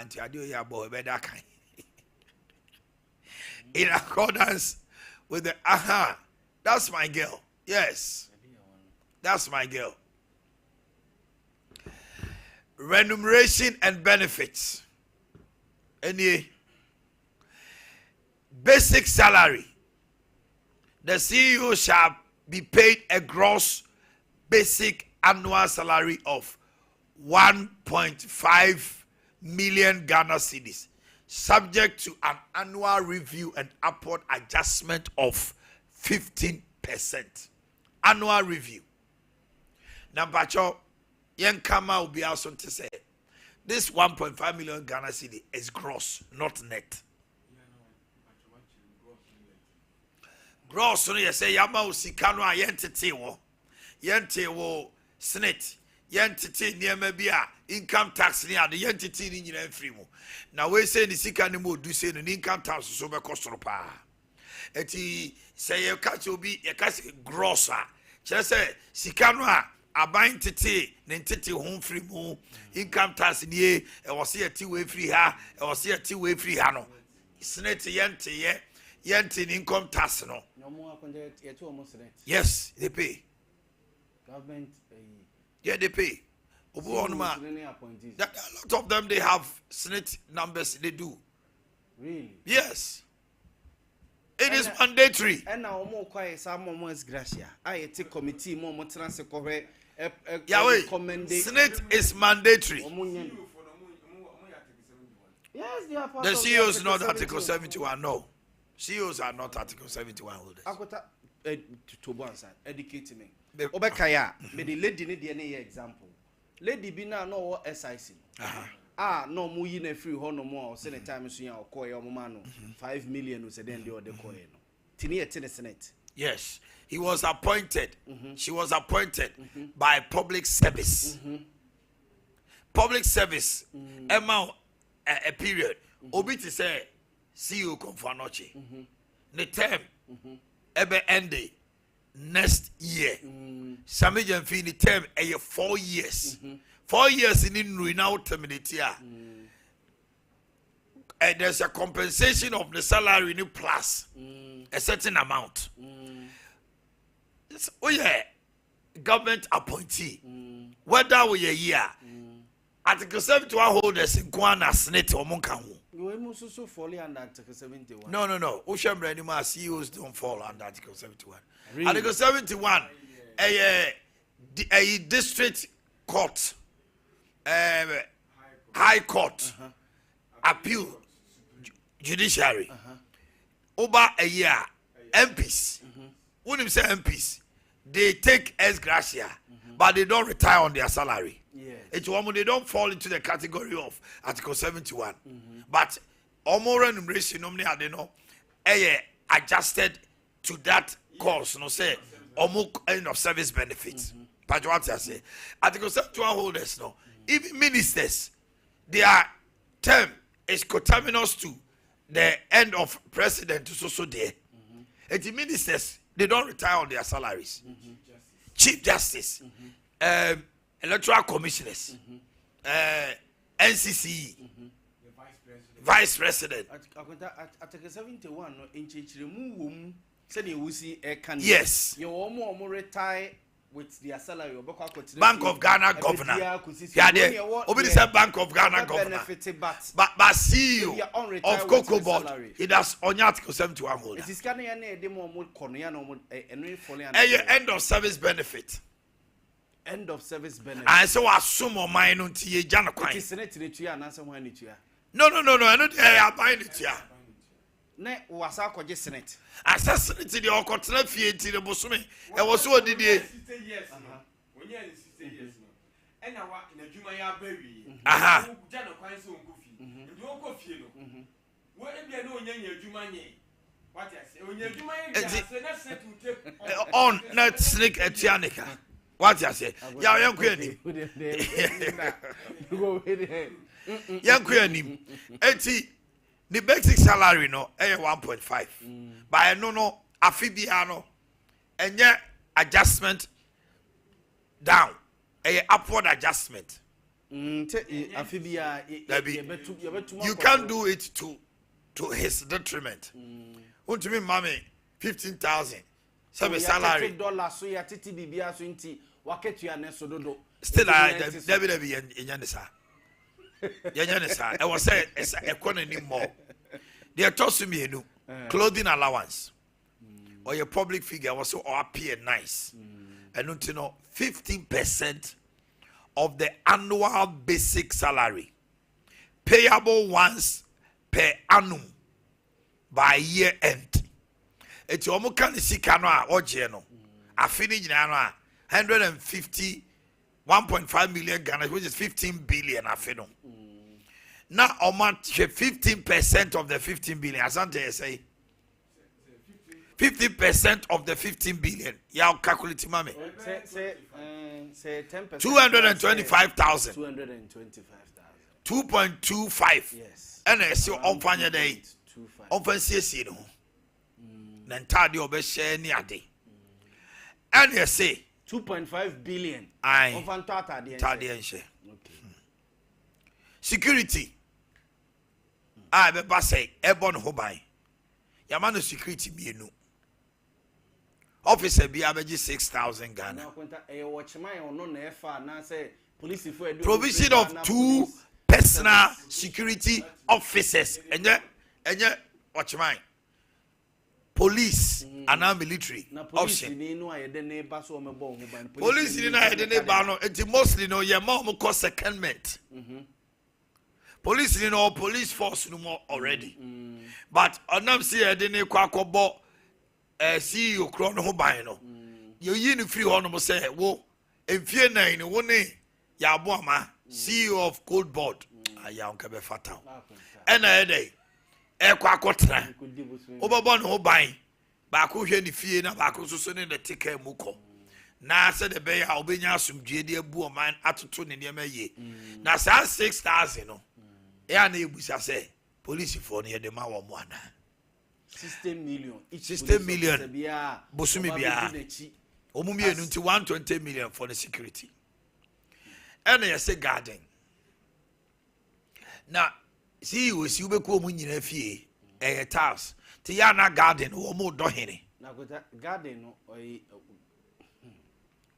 nanti ade oya bo beda kan. In accordance with the that's my girl. Yes. That's my girl. Remuneration and benefits. Any basic salary. The CEO shall be paid a gross basic annual salary of 1.5 million Ghana cedis, subject to an annual review and upward adjustment of 15%. Annual review. Number two, young Kama will be also to say this 1.5 million Ghana cedi is gross, not net. Gross, so you say Yama Usikano yentity wo snit yentity near maybe income tax near the yentity in your free mo. Now we say the Sikanimo do say an income tax so be cost pa. Eti say you catch will be a catch grosser. Just say Sikano a buying titi, nentity home free mo, income tax in ye, was here 2 way free ha, was here 2 way free hano. Snit yenti income tax no. Yes, they pay. Government, yeah, they pay. A lot of them they have SNIT numbers. They do. Really? Yes. It is mandatory. And now more quiet. Some more is gracia. I take committee more trans correct. Yahweh. SNIT is mandatory. Yes, they are. The CEOs is not Article 71. No. CEOs are not Article 71 holders. I got to one side, educate me. Obekaya, me the lady need any example. Lady be now no SIC. No more in a free honor more, send a time soon or coy or mano. 5 million was a den the other coin. Tinia Senate. Yes, he was appointed. She was appointed by public service. Public service, amount a period. Obi to say. CEO Confanoche. The term ebe ended next year. Samijan fini term 4 years. 4 years in now terminate here. And there's a compensation of the salary in plus a certain amount. Oh yeah, government appointee. Whether we a year. Article 71 holders in Kwana Senate or Monkamu. You also fall under Article 71. No. Ocean anymore CEOs don't fall under Article 71. Really? Article 71, a district court, high court, appeal, judiciary, over a year, MPs. When you say MPs, they take ex gratia, but they don't retire on their salary. Yes. They don't fall into the category of Article 71. But more remuneration they know adjusted to that course, no say end of service benefits. But what I say, Article 71 holders no, even ministers, their term is coterminous to the end of president so there. And the ministers, they don't retire on their salaries. Chief Justice, electoral commissioners, NCC, Vice President. Article 71 in Chichimu said you will see a candidate. Yes. You more retire with their salary. Bank of Ghana governor. Yeah, there. Obviously, said Bank of Ghana governor. But CEO of Cocoa Board, it has on Article 71 holder. It is Canadian end of service benefit. End of service benefit. I so assume on mine until you jana quite. It is Senate to answer when it you. No. I don't buying it here. Ne was our just Senate. Assassinate the Ocotra Fiat in the Bosumi. I was so did ye. When you are 60 years. And I walk in a Jumaya baby. Jana quite so goofy. You don't go feel. What if you know your Jumani? What I say, when you're Jumani, on not snake at Tianica. What I say, young queen. Young queen, 80 the basic salary no 1.5. But I no afibiano and yet adjustment down, a upward adjustment You can't do it to his detriment. Want to me, mommy, 15,000. Some salary. Still, Debbie, Yanisa. I was saying, a corner anymore. They are tossing me a clothing allowance. Or your public figure was so appear nice. And don't you know, 15% of the annual basic salary, payable once per annum by year end. It's almost kind of sick or general. I finish now 150.1 million Ghana, which is 15 billion. I feel now, how much 15% of the 15 billion? As I say, 50% of the 15 billion. Yeah, calculate, mommy. Say 10%. 225,000. 2.25. Yes. And I see on Fanya Day. On Fancy, no. Nantadi obe share near day. And you say 2.5 billion. Aye. Okay. Security. I be say ebon hobai. Yamano security be no. Officer be average 6,000 Ghana. Provision of 2 personal security officers. And yet, watch mine. Police and now military option. Police in the neighbor, it's mostly no, your mom cost secondment. Police in all police force no more already. But on them see a dene kwakobo CEO Crown Hobino. You yin free on say, wo, and fear nine, one Yabuama, CEO of Cold Board. I am Cabe Fatal. And a day. Quacotra Oberbon Hobine Baku here the fear na Baku so in the ticket muko. Na said the bay Albania some JD Boo mine attitude in the May. Na sa 6,000 no. Ya nebusa say police for near the Mawa Mwana. 16 million. 16 million. Bosumi Bia. Omumi into 120 million for the security. And I say garden. Now see you see we ko mu nyina fie tiles ti ya na garden wo mu do hene na garden no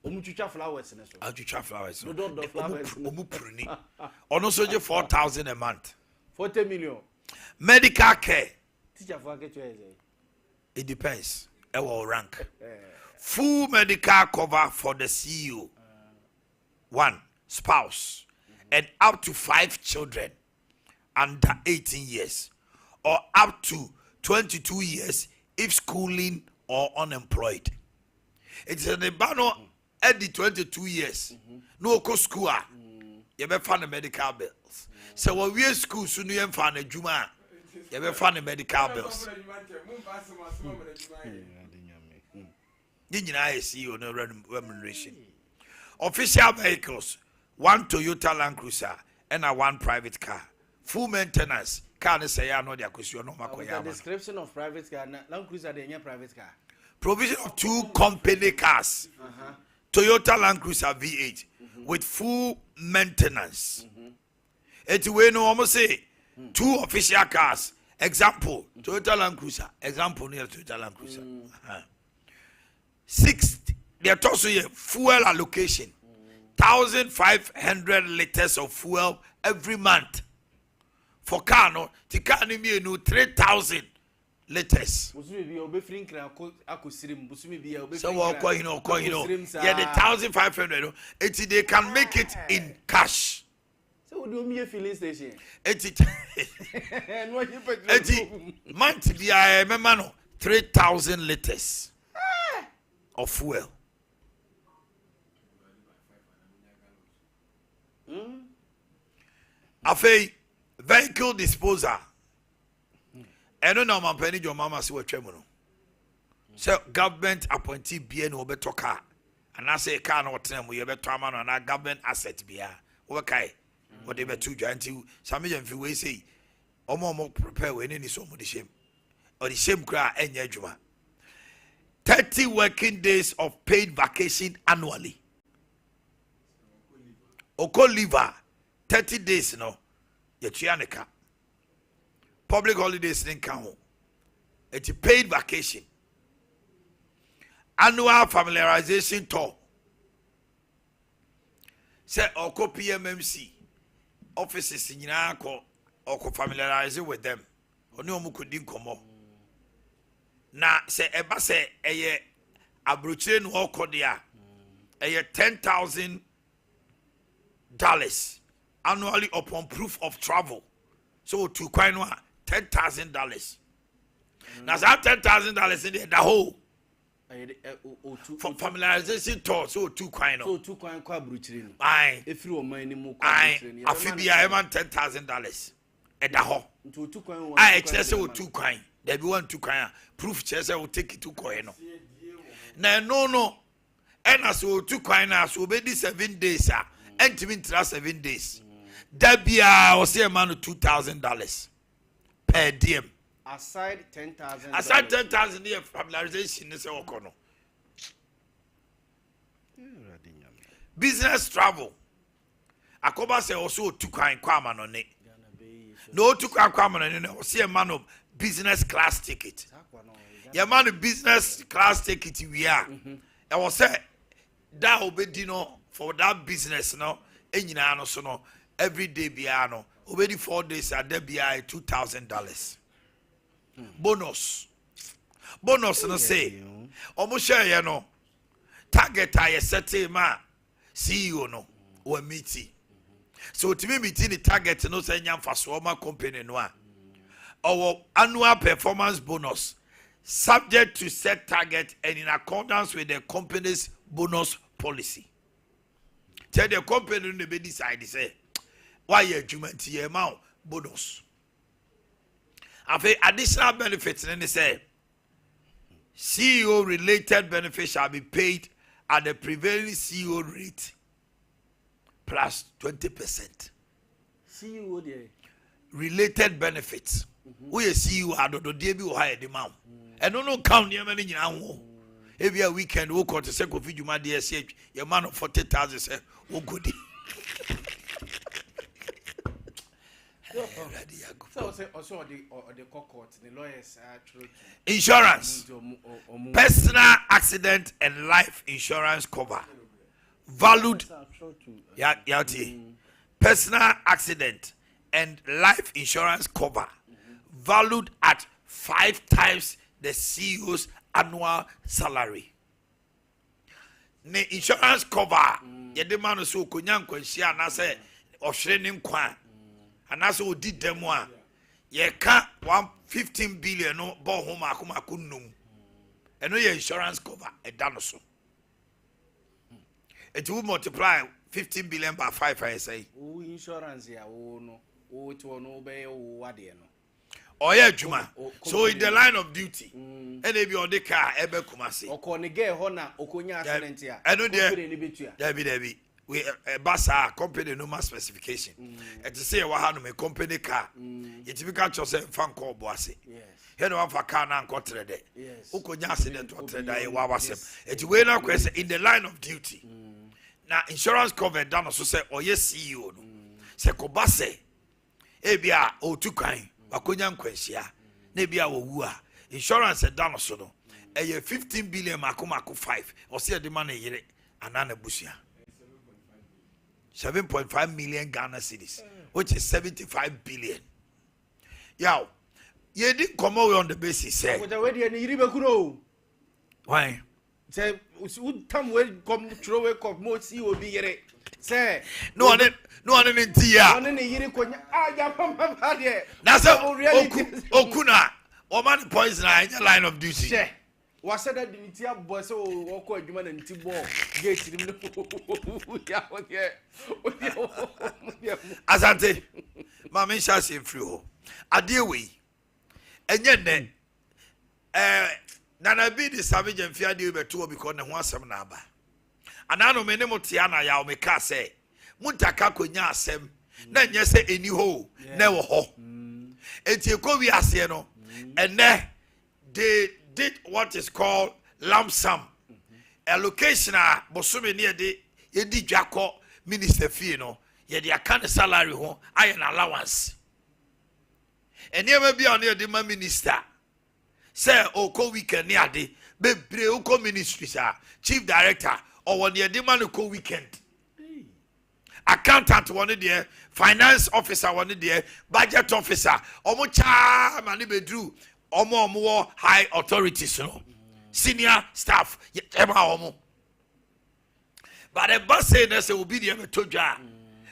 omutwitwa flowers ne so atwitwa flowers omu pruni ono so je 4,000 a month 40 million medical care teacher for get it depends our rank full medical cover for the CEO one spouse and up to 5 children under 18 years or up to 22 years if schooling or unemployed. It's a bano at the 22 years. No co school. You be find the medical bills. So when we school soon you find a juma. You be find the medical bills. Did you see on the remuneration? Official vehicles, 1 Toyota Land Cruiser and a 1 private car. Full maintenance. Car say I know the question no makoya. The description of private car. Land Cruiser dey private car. Provision of 2 company cars. Toyota Land Cruiser V8 with full maintenance. It we no almost say 2 official cars. Example Toyota Land Cruiser. Example near Toyota Land Cruiser. 6. They are also here fuel allocation. 1,500 liters of fuel every month. For car no, the car ni me no 3,000 liters. So what you know, yeah, the 1,500. They can make it in cash. So do me a filling station. It monthly I remember no 3,000 liters of fuel. Afei vehicle disposal. I don't know my penny your mama see what tremono. So government appointee BN will be car. And I say car no time we be trauma on our government asset bia. Okay. What they be two giant some of them we say omo prepare when any so the shame. Or the same cry any juma. 30 working days of paid vacation annually. Oko liver 30 days no yɛtua ne ka public holidays ne nka ho it's paid vacation annual familiarization tour say oko PMMC offices nyina ko oko familiarize with them oni omu kodi nkomo na say eba say eye abrochire no oko dia eye $10,000 annually upon proof of travel so to kwan no $10,000 na that $10,000 in the whole for familiarization tour so two kwan no so two kwan kwa abrochire no aye efiri oman ni mu kwa abrochire no afibia eman $10,000 eda ho nto two kwan I say o two kwan there be one two kwan proof say we take it to kwan no na no and as o two kwan na so be 7 days entimi ntra 7 days that be o say man $2,000 per diem aside $10,000 aside $10,000 the familiarization is okono business travel akoba say also two kwan kwa manone no two kwan kwa manone no say man of business class ticket your man business class ticket we are I was say that obedi no for that business no enyina no so no every day bia no obedi 4 days at there bia $2,000 bonus no say omo share ye no target I set ma CEO no or meeting so to me meeting the target no say nyamfa so ma company no a our annual performance bonus subject to set target and in accordance with the company's bonus policy. Tell the company no be decide say why you adwuma ye ma bonus. Afi additional benefits and they say CEO related benefits shall be paid at the prevailing CEO rate plus 20%. CEO there Related benefits. We CEO adodo dey bi wo ha e ma. And no count near many nyina every weekend we come to say kofi djuma dey say your man of 40,000 say wo godi. so also the court the lawyers are true insurance personal accident and life insurance cover valued personal accident and life insurance cover valued at 5 times the CEO's annual salary. Ne insurance cover yede man so konya nkwanhia na say ohwere ne nkwa anase odi demo a ye ka 115 billion no bo ho makomako num eno ye insurance cover eda no so it will multiply 15 billion by 5 I say o insurance ya wo no o to no be o ade no oh yeah juma so in the line of duty and if you the car ebe kumase okone ge ho na okonya accident ya eno there be we basa company no mass specification and to say wa ha no me company car you typical chose fan call boase yes here no one for car na nkotre de yes okonya accident or trade da wa wasem et we na kwese in the line of duty na insurance cover down so say oye CEO no se ko base e bia o tukan akonya nkwanhia na bia wo wu a insurance down so no e 15 billion makomako 5 o se de man yire anana busia 7.5 million Ghana cedis which is 75 billion. Yow you didn't come away on the basis say why say tam we come throw we come mo see obi yere say no one in tia one ne yere konya ya papa de na say okuna woman poison na line of duty was said that the tia boy so woko adwuma na nti ball gate nim no ya asante mama sha se free ho ade we enye ne nana bi the savage and fear dey beto because ne ho asem na aba anano me ne motia na ya o me ka say muntaka konya asem na nye se eni ho na wo ho enti ko wi ase no ene they did what is called lump sum allocation a bosome ne de yedi dwakọ minister fee no ye de aka ne salary ho aye na allowance eniema bia on the minister say oko weekend ni ade bebre oko ministries chief director or one the man oko weekend accountant one there finance officer one there budget officer omo cha mani bedru omo high authorities no senior staff ema omo but the boss say na say obi dey metodwa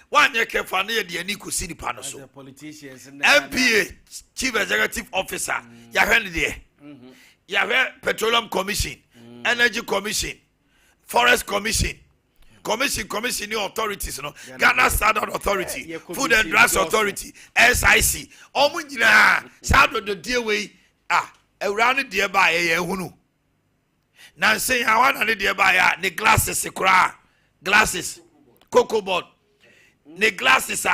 one year kefa na ye ani ko sini pa no so politicians MPA chief executive officer ya hwe there ya hwe petroleum commission energy commission forest commission new authorities no Ghana Standard Authority Food and Drugs Authority SIC omo nyina sado do die we ewura no die ba ye hunu na nsen awana ne die ba ya ne glasses cocoa board ne glasses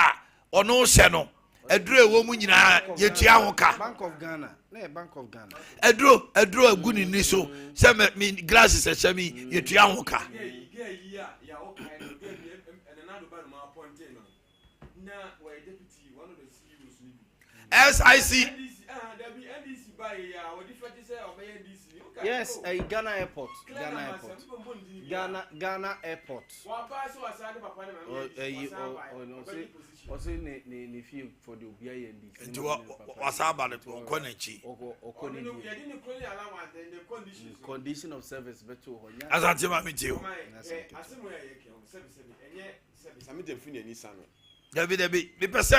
ono hye no eduro ewo mu nyina yetua ho ka Bank of Ghana eduro aguni ni so se me glasses hye mi yetua ho ka SIC yes, Ghana Airport. Ghana Airport. Also, ne feel for the Obiya and wasaba condition of service better. As I tell me too. Debbie, because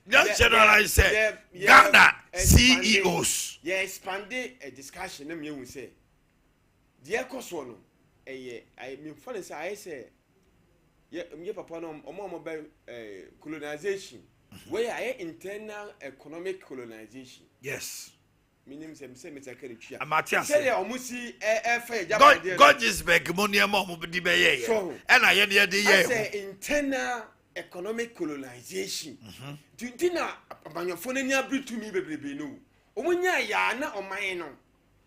generalize say Ghana CEOs. Yeah, expanded a discussion. Let me say, dear Coswono, I mean, funny say, I say, yeah, papa no mobile colonization, where I internal economic colonization. Yes. Meaning, some say, Mr. Kerry, Matthias say, I must see Gorgeous Beck, Money, so, and I hear the say internal economic colonization. Do you know about your phone and your breed to me, baby? No. Omunya ya na oman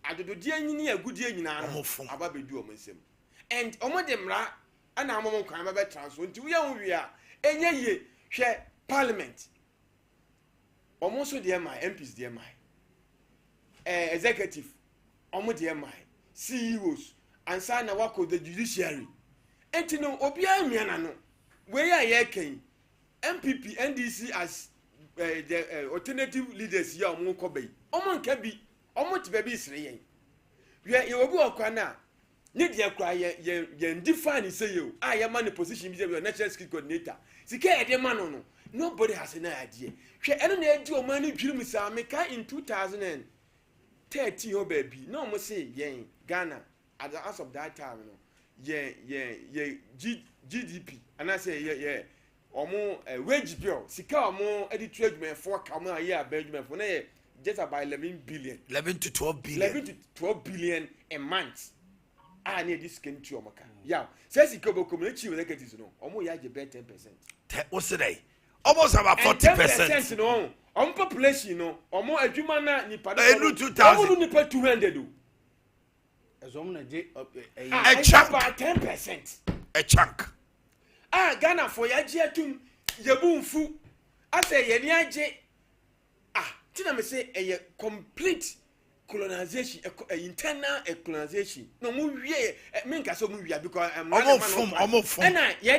adodo dia nyini agudie nyina no ababe du omensem and omodemra ana amom kwan ba transfer nti wo wi a enye ye hwe parliament omonso de mai MPs de mai executive omo de mai CEOs ansa na wako the judiciary enti no obi anwia no we ya ye kan MPP NDC as the alternative leaders ya omo kobei omo nka bi omo ti baby sire yen ye obi okwana ne dia kra ye define say you ye man position bi the national security coordinator sika e de man no nobody has an idea hwe eno na edi omo ani dwirim sa meka in 2013 o baby no mo say yen Ghana at the as of that time no ye GDP and I say yeah omo wage bill sika omo edi trade men for come a year Belgium for na just about 11 to 12 billion a month. I need this skin to Omaka. Yeah, says he could community with executives. No, almost ya 10%. What's today? Almost about 40%. No, on population, no, or more a Jumana Nipada 2,000. Nipa 200. A chunk about 10%. A chunk. Ghana for Yajiatum, Yaboom Fu. I say Yaje. Tina me say a complete colonization, internal colonization. No mu wie me nka so mu wie because I'm not omo fom na ye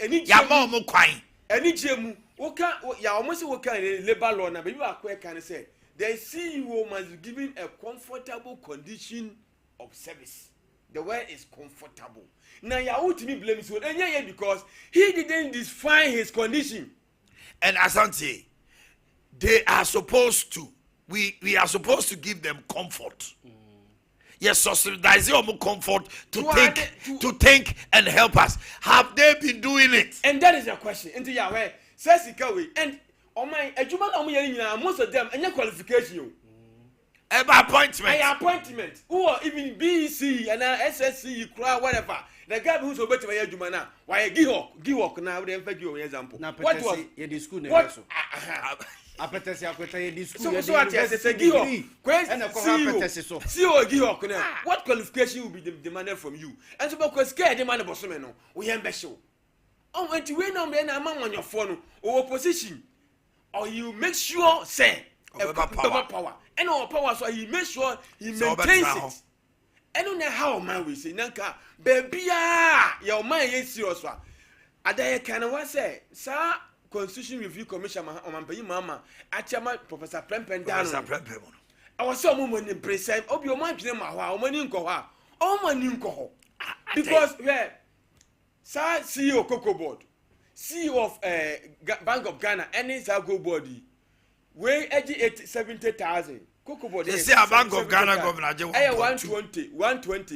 ani ya ma omo kwan ani jemu woka ya omo se woka labor law na be you akwa kan say the CEO must be given a comfortable condition of service. The word is comfortable. Now ya ultimate blame is enya because he didn't define his condition. And Asante, they are supposed to, we are supposed to give them comfort. Yes, subsidize your comfort to think and help us. Have they been doing it? And that is the question. Into Yahweh says Ikawi and my most of them any qualification. Appointment. Who are even BC and SSC crowd whatever. The guy who's over to my Jumana. Why Gihok now they give you an example. What was your school? What? Apetesi akweta ye disku so what yes say Gihok. What qualification will be demanded from you? And so because scared the man bosome no. We am be show. Oh, and to win on the amount on your phone or opposition, or you make sure say power and our power, so he makes sure he maintains it. I don't know how man we say Nanka baby your mind is serious. Adeakye can I say sir Constitution Review Commission mama Achama Professor Prempen down. I was so moment in present of your mind name our money in Koha. Oh money in Koho. Because sir CEO Cocoa Board, CEO of Bank of Ghana, any Zago body, weigh 70,000. Cocoa Board. They say a Bank of Ghana governor. 120. What did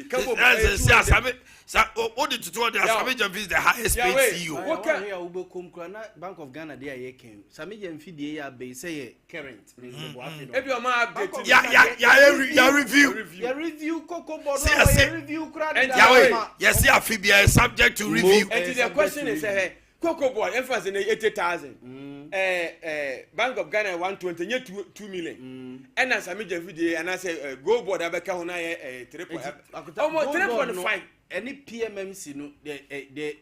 you do? Samija is the highest paid CEO. What can you become Bank of Ghana? There you came. Samija and Fidi be say current. If your man updated, review Cocoa Board. Review yes, yeah, Fibia is subject to review. And the question is, Cocoa Board, emphasis in 80,000. Bank of Ghana 120, 2 million. And as I made a video, and I say, Go Board, I become 3.5. Any PMMC, no, they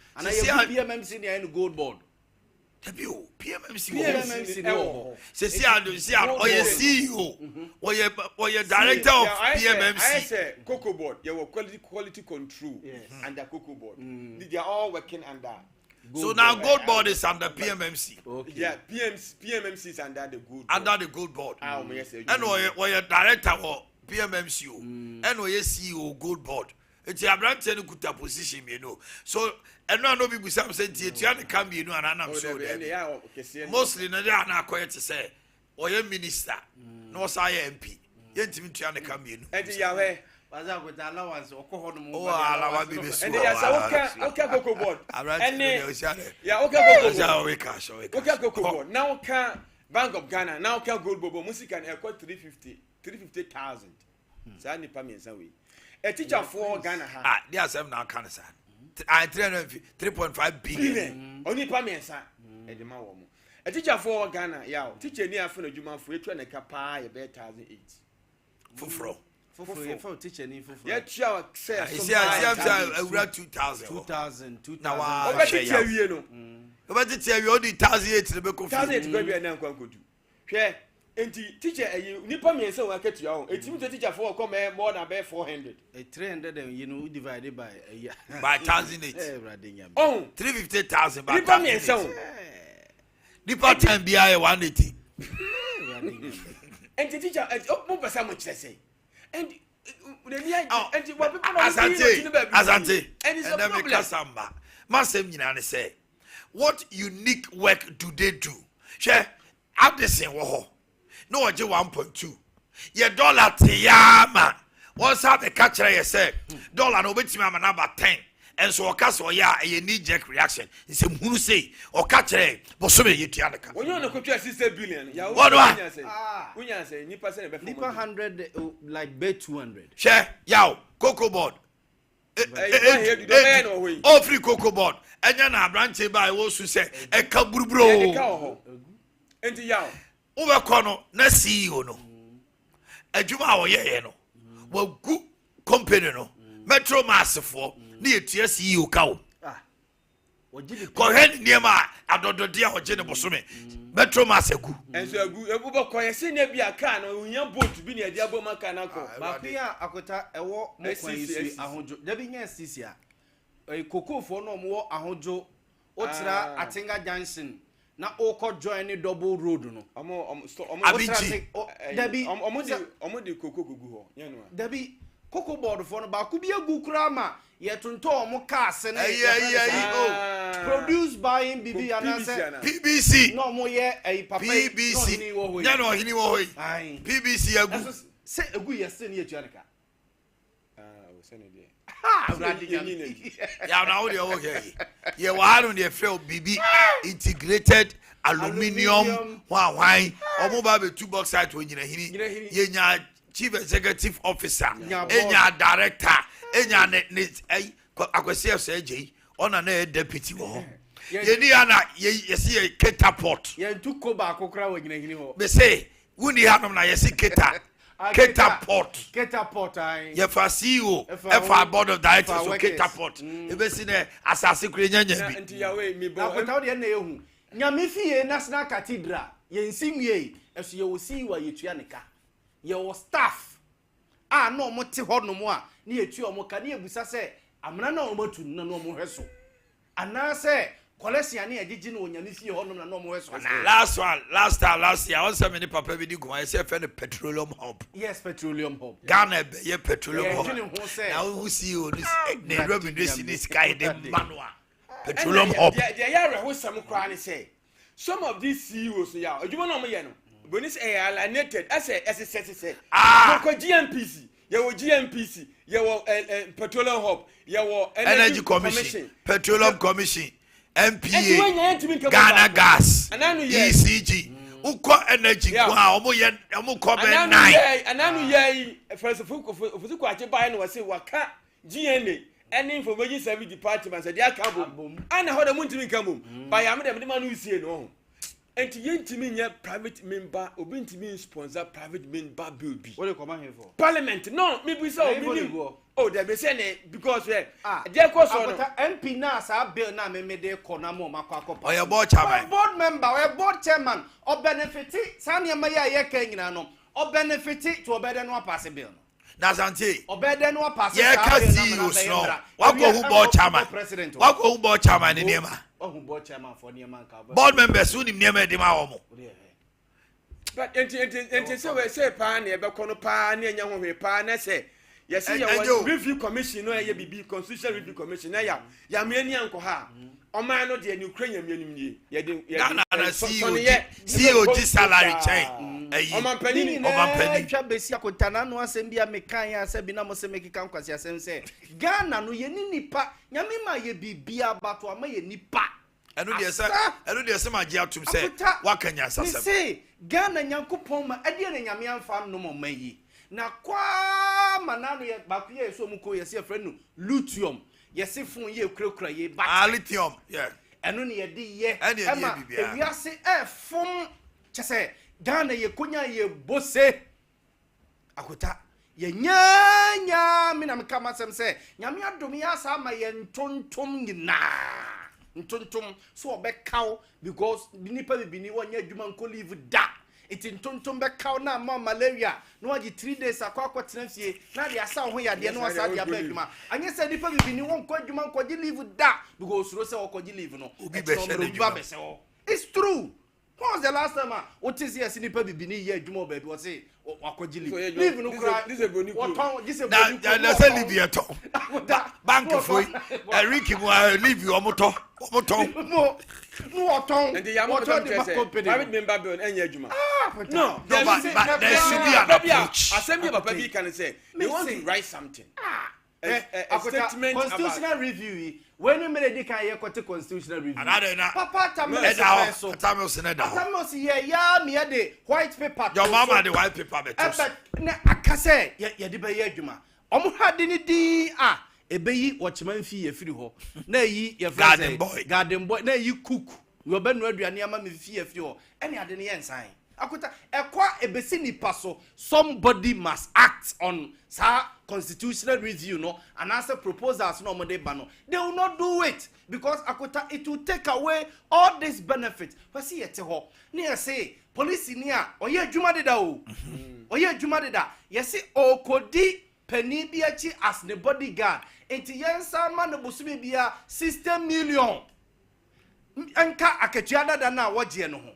PMMC and Gold Board. PMMC no. Say CEO or your director of PMMC. I say Cocoa Board, your quality control under Cocoa Board. They are all working under. So now Gold Board is under PMMC. Okay. Yeah, PMMC is under the Gold Board. Under the Gold Board. And or your director or PMMC and or your CEO Gold Board. It's a brand new kuta position, you know. So and no people say Tiana can be no and I'm sure mostly no they are not quite to say or your minister no say MP. Yentim Tiana can be no. And Yahweh with allowance or and they are okay Cocoa Board. And okay Cocoa Board. Now can Bank of Ghana now can Gold Board music and 350,000. Sani pami nsawe. A teacher for Ghana they are 7 now can say. I 3.5 billion. Only pami nsa e de ma wo mo. A teacher for Ghana yaw. Teacher ni afo na djuma fo etu na kapa ye be 1,008. Fufro. For teacher ni fufro. Yeah, chia say I 2,000. 2,000. Now o be teacher wie no. O be teacher wie o di 1,008 be ko 1,008 go bi na nkwan kodu. Hwe enti teacher nipa me nsa wa ketu ya ho. Etimi teacher for come more than 400. 300 you know divided by by 1,008. Oh, 350,000 by nipa me nsa ho. Nipa time bia 180. And the teacher mo pesa mo kire say. And what people Asante. And it's a problem. Masem nyina ne say, what unique work do they do? Share Addison wo ho. No oje 1.2. Ye dollar tiyama. Once have a catcher you say dollar no betimi ama number 10. And so oka ya a knee jerk reaction. He say hunu say o catcher bosome ye tuana ka. When you no kwatu 60 billion. Ya what Unya say nipa say be 100 like bet 200. Share yaw Cocoa Board. Oh free Cocoa Board. Enya na branch by wo su say e ka burubro. Enti yaw. Wo be kono na CEO no. Adwuma wo ye no. Wo gu company no. Metro Massifo na etua CEO ka wo. Ko hen niema adodode a oje ne bosome. Metro Massegu. Enso agu bo ko ye se na bia ka no unya boat bi na dia bo maka na ko. Ba pia akota ewo mo kwan isu ahojo. Da bi nya sisi a. Kokofo no mo ahonjo otira Atinga Junction na oko join ni double road no. Abiji. Dabi omodi koko gugu ho. Yenu. Dabi Cocoa Board for no ba ku bi agu kura ma ye tonto omo cars na produced by BB and PBC no mo ye papa PBC no hini wo hoyi PBC agu se agu ye se na ye tuaneka o se na de ya na wo de wo ke ye wa anu de frɛ BB integrated aluminium hwan omo ba be two box site wo nyina hini ye nya chief executive officer enya director enya ne akwasi FSJ ona na deputy wo ye ni ana ye se catapult ye tu ko ba akokra wo nyina hini ho be say wuni hanom na ye se keta Catapult ye fa CEO e fa board of directors so catapult e be si na asase kure nyanya bi nti ya we mi bo akwata de na ehu nyame fie national cathedral ye nsimwie eso ye wosi wa yetua nika ye wo staff no mo te ho no mo a na yetua mo ka na ebusa se amana na o matu na no mo hweso anase Kolesia ni ejiji na onyame fie ho no na no mo hweso last year on some papa bi di go I say friend petroleum hub. Yes, petroleum hub. Ghana be ye petroleum hub. Now who CEO this the revenue this guy the manual petroleum hub. The yare who some kra ni say some of these CEOs ya odwuma na mo ye no bonis alienated say ko GNPC ye wo GNPC ye wo petroleum hub ye wo energy commission petroleum commission MPA Ghana gas ECG uko energy kwa omo ko be 9 ananu ye first of all ofuku ache buy no say waka GNA any information service department say they aka bom ana ho da muntimi nka bom buy am dem ma no usie no enti yentimi nya private member obi ntimi sponsor private member bill bi what they come here for parliament no me be say oh they be saying because there cause on MP na sa bill na me dey corner mo makwa oh your board chairman board member or board chairman or benefit sanya ma ye ka nyina no or benefit to obede no pass bill no that's anti obede no pass ye ka CEO no wako hu board chairman wako hu board chairman ni niema who board chairman for niema ka board members who ni niema de ma wo mo but enti say we say pa na e be kono pa na enya ho hwe pa na say yes ya review commission no ye bibi constitutional review commission na ya miani anko ha oman no de Ukraine mianim nie ye de na CEO di salary chain oman pani twa besi akotana no asem bia mekan ya se bi na mo se mekika nkwasi asem se Ghana no ye ni nipa nyame ma ye bibia bato ama ye nipa enu de se ma gia tum se wakanya sasem se Ghana nyankopon ma ade na nyame amfa no mo mayi na kwa manano ye bakuye so muko ye se friend no lithium ye se fun ye kurakura ye bat lithium yeah eno ne ye de ye ema ewiase fun chese Ghana ye konya ye bose akota ye nyanya me na meka masem se nyame adom ya sa ma ye ntontom nyina ntontom so obekaw because nipa bibini wonya adwuma nko leave da it in tontom be kaw na ma malaria no agi 3 days akwa tena fie na de asa ho ya de no asa de abadwuma anye se nipa bibini won ko adwuma nko gi leave da because ro se wo ko gi leave no it's true. When was the last time what is here nipa bibini ye adwuma ba bi wo se wakogi leave no cry this is boni this is boni na say leave your ton bank for Ricky mo leave your motor no ton and the yamo private member bill enya adwuma no there should be an approach assembly papa bi can say they want to write something a statement constitutional review when you made the kan ye kote constitutional review papa Tamils ya me de white paper your mama the white paper betos na akase ye de be ye adwuma omo hade ni di ebeyi watchman fi ye firi ho na yi ye garden boy na yi cook we obenu aduane ama me fi ye firi ho ene ade ne ye nsan akota ekwa ebesi nipa so somebody must act on sa constitutional review no and answer proposals no mo de ba no they will not do it because akota it will take away all this benefit wasi yete ho na say police ni a oye adwuma de da o oye adwuma de da yesi okodi pani bi achi as the bodyguard enti yensa ma no bosumi bia 60 million enka akatua dada na woje no ho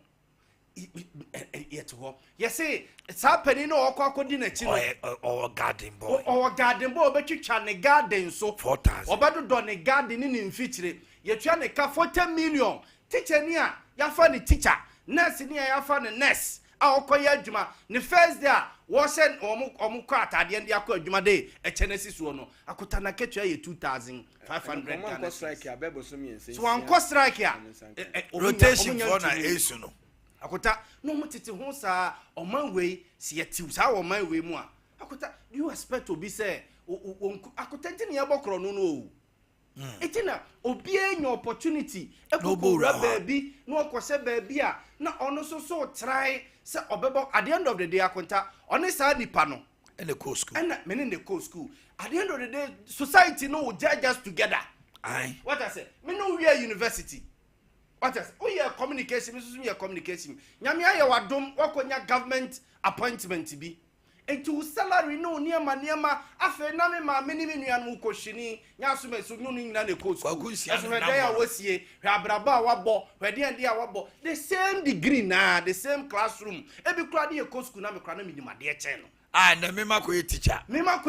yet ho yesi sa pani no okodi na chi no or garden boy obetwitwa ne garden so 4000 obedodo ne garden ni mfikyire yetwa ne ka 40 million teacher ni a yafa ne teacher nurse ni a yafa ne nurse a okoya adwuma ne first day wo se omukọ atade ndi akọ adwuma de echenesi so no akota na ketua ye 2500 Ghana strike abebo so mi ense so anko strike ya rotation for na esu no akota no mutete ho sa oman wei si yetiu sa oman wei mu a akota do you expect to be say akota ntini ye bokro no etina obi enya opportunity ekokura baby no akose baby a na ono so try say obebo at the end of the day akonta oni sa nipa no in the coast school and men in the coast school at the end of the day society no will judge us together. Aye. What I say me no we are university. What I say we are communication me so we are communication nyame aye wadom wakonya government appointment bi enti salary no niema afa na me ma meni menua no koshini nya so me so no nyina na coast school so me dey awosie hwe abraba wabo hwe dey ande awabo the same degree na the same classroom ebi kura dey coast school na me kura na minima dey che no na me ma ko teacher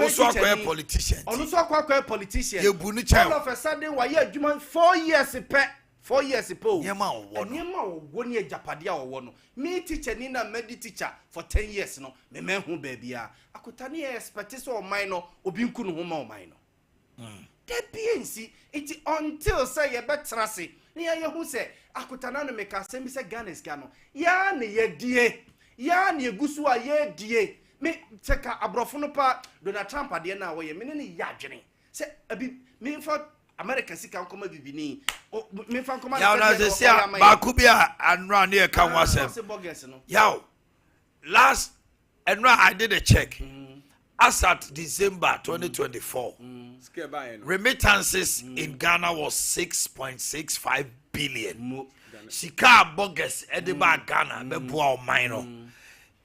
so akwa politician onu so akwa politician ye bu ni che all of a sudden why you adwuma 4 years pe 4 years po nyema wo ni ejapade a wo no me teacher ni na med teacher for 10 years no me hu baby a akota ni expect so man no obi nku no ho ma man no the BNC it until say ye betra se ni ye hu say akota na no me ka sem bi say Ghana ska no ya ne ye die ya ne egusu a ye die me cheka abrofo no pa Donald Trump ade na wo ye me ne ya adwene say abi me for America sika nkoma bibini me fa nkoma ya na se sia ba ku bia anra na e ka ho asem ya last enra I did a check as at December 2024 remittances in Ghana was 6.65 billion sika bogus edeba Ghana be boa o mine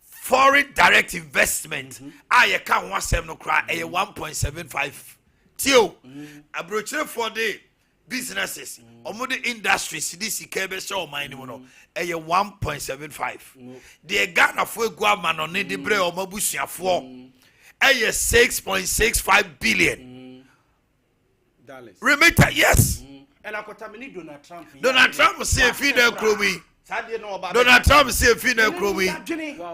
foreign direct investment aye ka ho asem no kra 1.75 Tio, abrochire for the businesses, omo the industries, this ikebe show mine no, 1.75. The Ghana for Guama no ne de bre omo busuafo, 6.65 billion. Dollars. Remitter, yes. And I contaminate Donald Trump. Donald Trump say feed the kromi. Donald Trump say feed the kromi.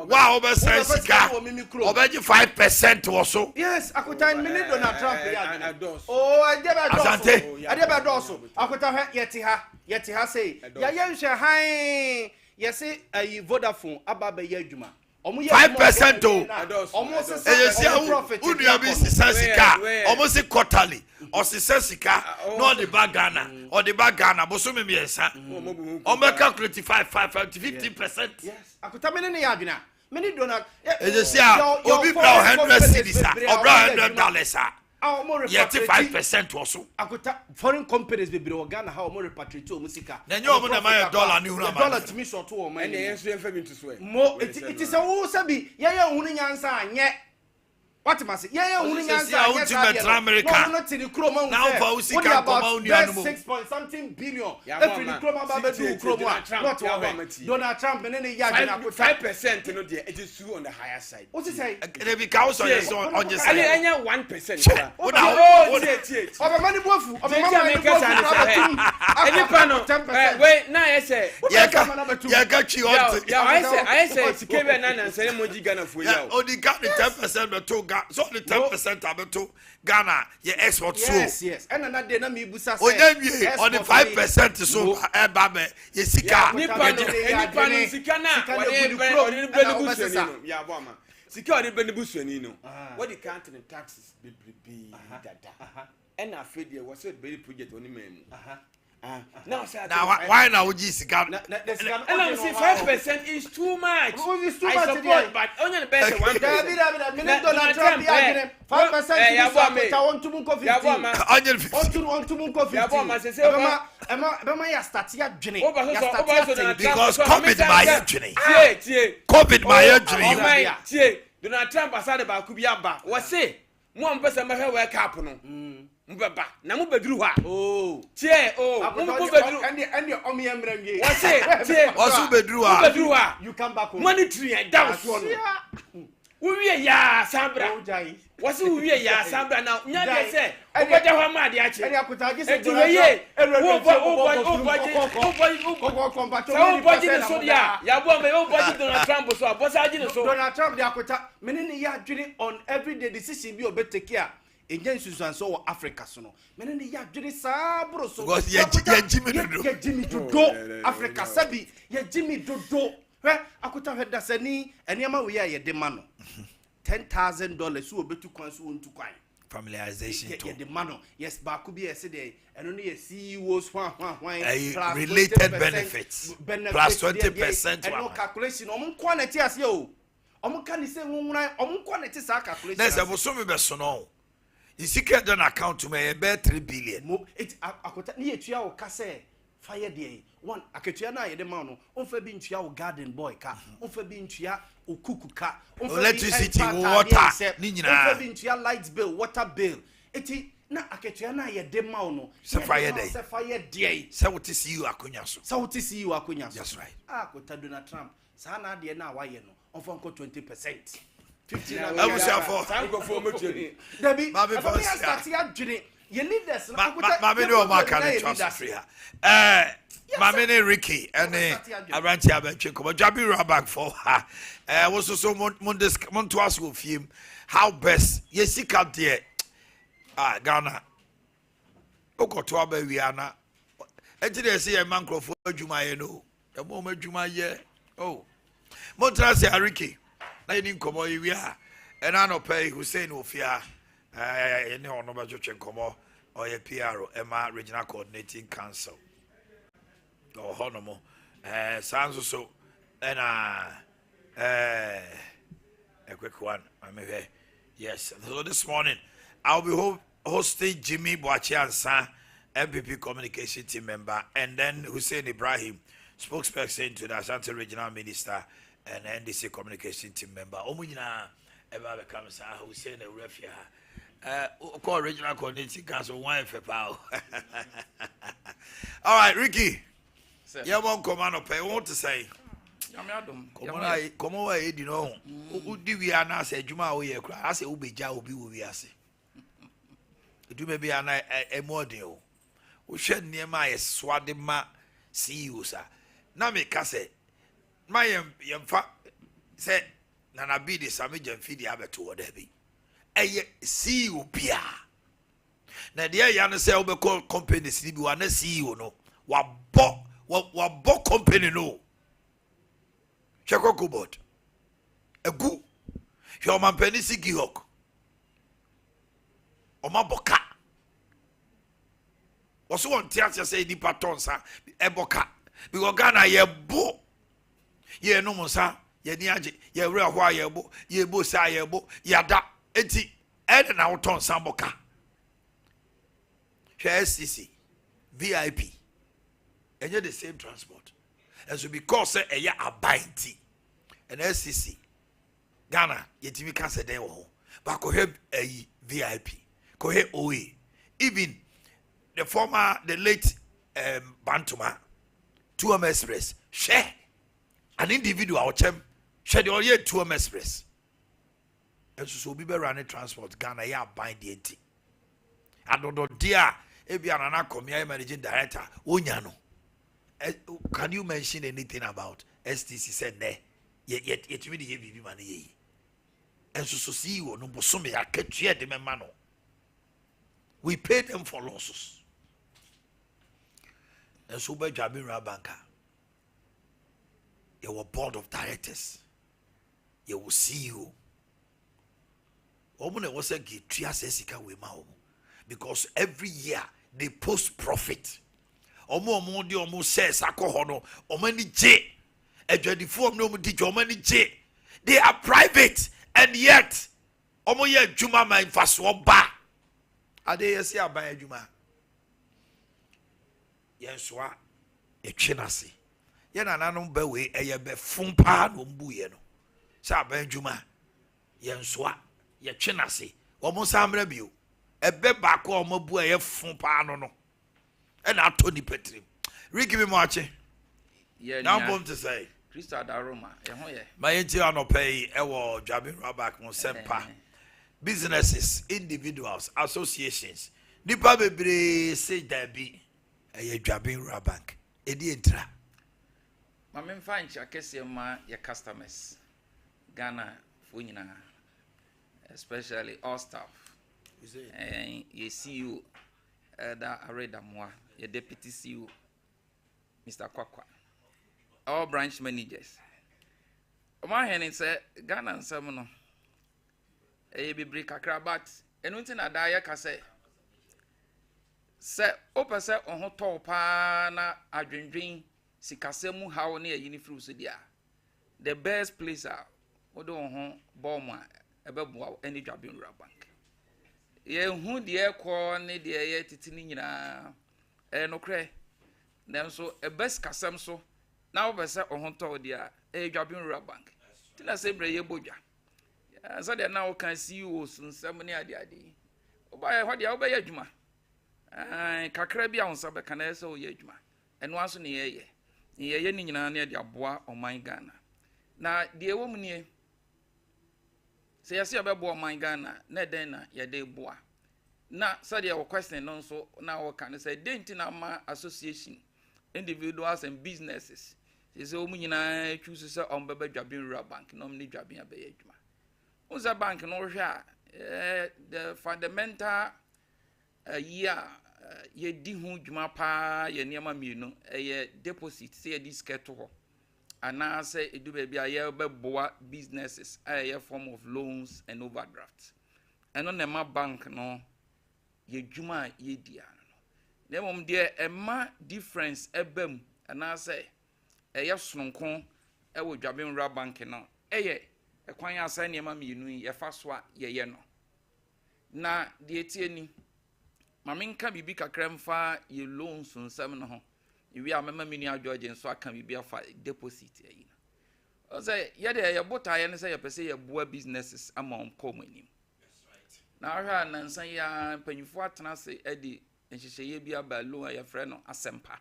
Wow, over say sika. Over 5% or so. Yes, I could time minute Donald Trump. Oh, I never do so. I could have yetiha say. Ya high. Yes, a Vodafone Ababa Yejuma. 5% almost almost quarterly or sika no the bag Ghana or the bag Ghana but so me yesa o me calculate 50%. Yes akutamene ya adwena many donor obi bra 100 cedis or bra $100 yet 5% or so akuta foreign companies be bro Ghana how mo repatriate o musika na nyo mo na my dollar ni huna dollar timi short o man and yenso yenfa bi to so mo it is a wo sabi ye hunu nyansa anye what must ye hunu nyansa anye America no not in the chroma now for usika koma unuanu 6 point something billion if the chroma ba do chroma not Donald Trump ne ya gina 5% no there it is too on the higher side what you say they be council on just say anya 1% oba mani bofu oba mani any pano wait na I say ya ga chi on I say sikebe na na nsere moji Ghana for ya odi ga 10% beto ga so the 10% abeto Ghana ye export so yes and na dey na me busa say onye on the 5% so eba me ye sika any pano sika na wale benubu suani no ya bo ama sika wale benubu suani no what the country taxes be dada and afraid there was a very project on him now why now would you sika and I say 5% is too much. It's too I much support, but only the best 1%. Donald Trump 5% ya want to move ya bo ma want to move coffee ya bo ma say ema ya start ya dwene because COVID my dwene tie COVID my dwene tie Donald Trump asade ba ku bi aba wo say mo mpesa ma he world cup no mbeba na mo beduru ha tie mo beduru and omi emranwe wo say tie wasu beduru ha you come back home monetary and down so no wo wie ya sabra wo say wo wie ya sabra na nya de say wo beda ho ma de ache and akutagi say Donald Trump de akuta menene ya adwene on everyday decision bi obetake a Again, Susan so Africa sono. Menene ya dwene sabro so. Because ye Jimmy Dodo Africa sabi ye Jimmy Dodo. Hwe akuta hweda sani enema we ya ye de ma no. $10,000 so obetu kwan so ontu kwan. familiarization to the man. Yes, back could be yesterday, and only a CEOs related benefits plus 20%. And no calculation on quantity as you. Can say on quantity calculation. There's a Bosomi Bessono. You see, get an account to me about 3 billion. It's a quota near Chia Casse. Fire day. One, a Katiana, the man, on for being Chia garden boy car, on for being Chia or cuckoo car, electricity, water, Nina, Chia lights bill, water bill. It is not a Katiana, a demano, fire day. Fire day. So to see you, Acunyaso. So to see you, Acunyaso. That's right. Ah, Cotaduna Trump. Sana, dear, now, why you know, on for 20%. 15 I was here for Debbie, Mammy for you need this. Mammy, no, my country. Mammy Ricky and Adeakye Abia come Jabi Rabak for her. Was also want to ask with him how best yes he come there. Ghana. Oko to Abawiana. Enti dey say a man crofo adwuma ye no. E mo adwuma ye. Oh. Montra say Ricky. Na ni nkomo ye wi a. E na no pay Hussein Ofia. Any ono ba jotwe nkomo oye PRO Emma Regional Coordinating Council. Oh honomo. Sanso so and a quick one. I'm here. Yes. So this morning I'll be hosting Jimmy Boakye and San MPP communication team member, and then Hussein Ibrahim, spokesperson to the Ashanti Regional Minister and NDC communication team member. Omunina ever becomes Hussein Refia. Call Regional Coordinating Council one for power. All right, Ricky. You won't come on up. I want to say. Come on, you know. Who do we are now? Say Juma, we are. I say Ubija will be who we are. Do maybe an emodio. We shed near my swadima see you, sir. Now me case. My young say Nana be the Samijan feed the Abba to what be. See you, Pia. Now, dear Yana say, we call company sleep. We see you, no. What bought company, no. Chako Kubot. A goo. Your man penny siki hawk. Oma boka. Was one theatre say the patons, sir. E boka. Because Ghana ye bo. Ye no monsa. Ye niaje. Ye real wa ye bo. Ye bo sa ye bo. Yada. Eti. Ed na uton samboka. SCC. VIP. And you're the same transport. And so because a ya abainti. And SCC. Ghana. Yetimi can say they will. But go have a VIP. Go have OE. Even the late Bantuma. 2M Express. Share. An individual. Share the all year 2M Express. And so be running transport Ghana ya bind the enti. I don't know dear Ebiana Komia managing director Onyano. Can you mention anything about STC said ne? Yet really heavy money. And so see you no bosome ya ketua de memano. We pay them for losses. And so by Jabin Rabanka. Your board of directors. You will see you. Because every year they post profit. Omo says akohono omani J. They are private and yet omo ye juma ma infaswo ba. Ade yesi aban juma. Yenswa etwenase. Ye nananom ba we eye be fumpa no mbuye no. Sa aban juma yenswa ye twenase omo samra bio ebe baako omo bu ye fun pa no no e na atoni petrim Ricky me moache yeah now bomb to say Crystal Daroma e ho ye my enti anopay e wo Jabin Rabak mo Sompa businesses individuals associations nipa bebre say dabi e Jabin Rabak e di entra ma me mfa ncha kese ma ye customers Ghana fo nyina especially all staff. And you CEO that Areda Moa, your deputy CEO, Mr. Kwakwa, all branch managers. Omanhene said Ghana and Samono. A be break a crabat, enu nti na da ye ka se opese ohun to pa na adwendwen sikasemu hawo na yi ni firi so dia the best place odo ohun bomb ebeboa any Dwabin Rural Bank ye hu de ko ne de ye titini nyina nokre nanso best kasem so na opese ohun to dia Dwabin Rural Bank tina se bre ye bodwa so de na o kan CEO sunsem ne ade oba ho de oba ye adwuma kakra bia wonsa be kana se o ye adwuma eno aso ne ye ni nyina na de aboa oman Ghana na de ewo mnie se yase obeboa oman Ghana na den na ye de boa na so de o question no so na o kan se denti na ma association individuals and businesses se o mu nyina choose se on bebe Dwabin Rural Bank no mni Dwabin abe ye adwuma unza bank no hwe the fundamental ye di hu dwuma pa ye niam mienu ye deposit say ye disket ho ana say edu ba bia ye beboa businesses ye form of loans and overdrafts eno na ma bank no ye dwuma ye dia no na mom de ema difference ebam ana say ye sononko e wo Dwabin Rural Bank no ye ekwan asa niam mienu ye fa so a ye no na de etie ni maminka bibi kakra mfa ye loans nsam no ho iwi amema mini George nso aka bibi afa deposit ayi na o say ye de ye bota ye ne say ye pese ye boa businesses among komanim na ahwa na nsan ya panyifo atena se edi nhyehyeye bi aba loan ya frɛ no asempa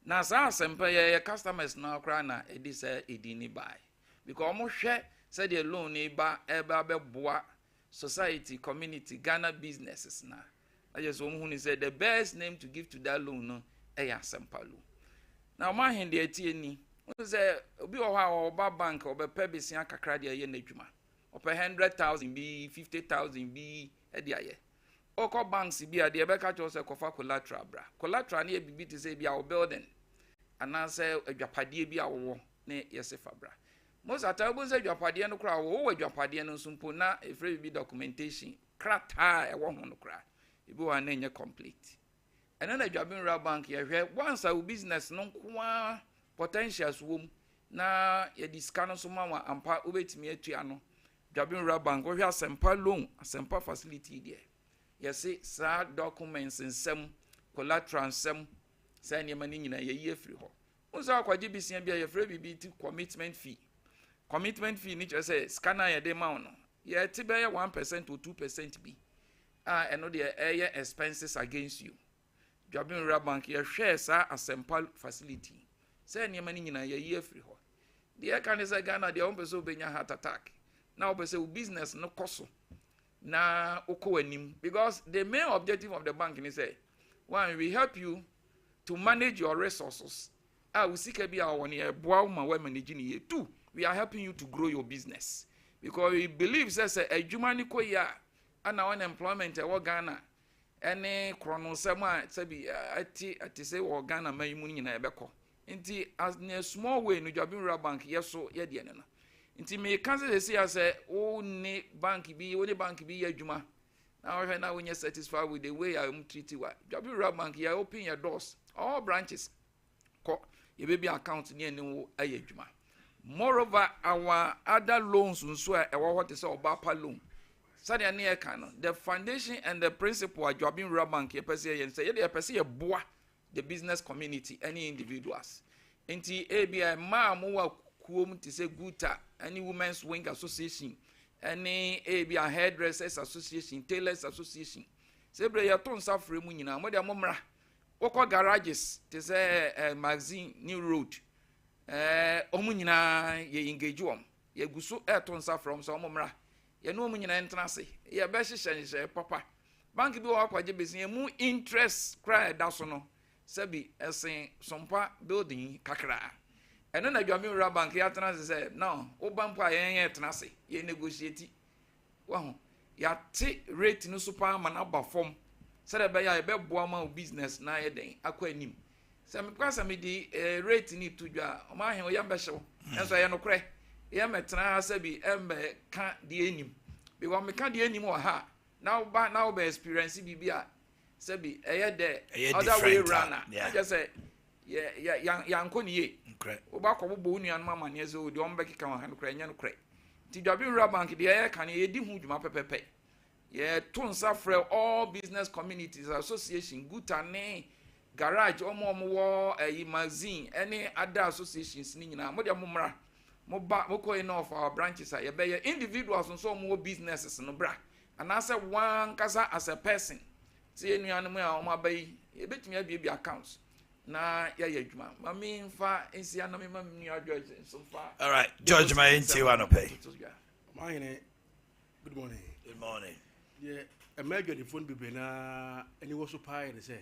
na sa asempa ye customers na akra na edi say edi ni buy because omo hwɛ say the loan ni ba eba be boa society community Ghana businesses na I just want to say the best name to give to that loan no Sompa loan. Now Omanhene de etie ni say obi o ha oba bank oba pay besia kakra de ye na adwuma. Opa 100,000 bi 50,000 bi e de aye. Oko banks bi ade e be ka cho say kofa collateral bra. Collateral na e bibi te say bi a building. Ana say adwapade bi a wo na yesefa bra. Most atabo say adwapade no kra wo adwapade no sumpo na e free bi documentation. Krata e wo ho no kra. Ibu wa na complete. And then the Dwabin Rural Bank ye once our business no kwa potentials wom na ye discount so ma ampa obetimi atua no Dwabin Rural Bank wo hwe asempa loan asempa facility there. Ye say sa documents nsem collateral nsem sa niam ni nyina ye ye free ho. Unso akwaje bisia bia ye free bibi commitment fee. Commitment fee ni che say scanner ye de ma no. Ye ti be 1% or 2% bi. And the air expenses against you. Dwabin Rural Bank, your shares are a sample facility. Say, any money in a year free. The air can say Ghana, the own be heart attack. Now, business no cost. Na oko enim because the main objective of the bank is say, one, we help you to manage your resources. We seek a be our 1 year, managing year. 2, we are helping you to grow your business because we believe that a humaniko ya. And unemployment e Ghana any chronosema sabi ati say Ghana mayimu nyina ebeko nti as a small way no Dwabin Rural Bank yeso ye de no nti me kan say as o ni bank bi ye adwuma na we na we satisfied with the way I am treat you Dwabin Rural Bank you open your doors all branches ko ye baby account ni ene aye adwuma moreover our other loans nso e wo what say obapa loan Sadia near canon. The foundation and the principle are Dwabin Rural Bank. You say you boa the business community, any individuals. Inti ABI ma mo kuom to say guta, any women's wing association, any ABI hairdressers association, tailors association. Say bre ya ton safre mu nyina mo de momra. Woko garages to say magazine new road. Omu nyina ye engage wom. Ye guso ton safre so momra. Ye no mu nyina entrance ye be hyehyehye papa bank bi wo akwaje besin mu interest cry da so no sabi esen sompa building kakra eno na Dwabin Rural Bank ya trance say no wo bampo a ye trance ye negotiate wo ho ya ti rate no super man aba form say da be ya be boa ma business na ye den akwa anim say me kwasa me di rate ni tudwa o ma he o ya be hyew enso ye no kre ye metra sabi embe ka de enim because me ka de enim o ha now be experience bibia sebi de other way runner I just say yanko niye oba ko bo nua no mama ne ze odi ombe keka wa han kra nya no kra ti dwabi rura bank de ye kan ye di hu dwuma pepepe ye to nsa frɛ all business communities association gutane garage omo wo magazine any other associations ni nyina mo de mo mra mo ko in of our branches ye be individuals nso mo businesses no bra and as one kasa as a person see enuanu mu a omo abai e betumi abie accounts na ya adwuma mami mfa ensia na me mami George so far. All right, George, my enti wa no pay. Omanhene, good morning. Good morning. Yeah, a major the phone be na any was so pie they say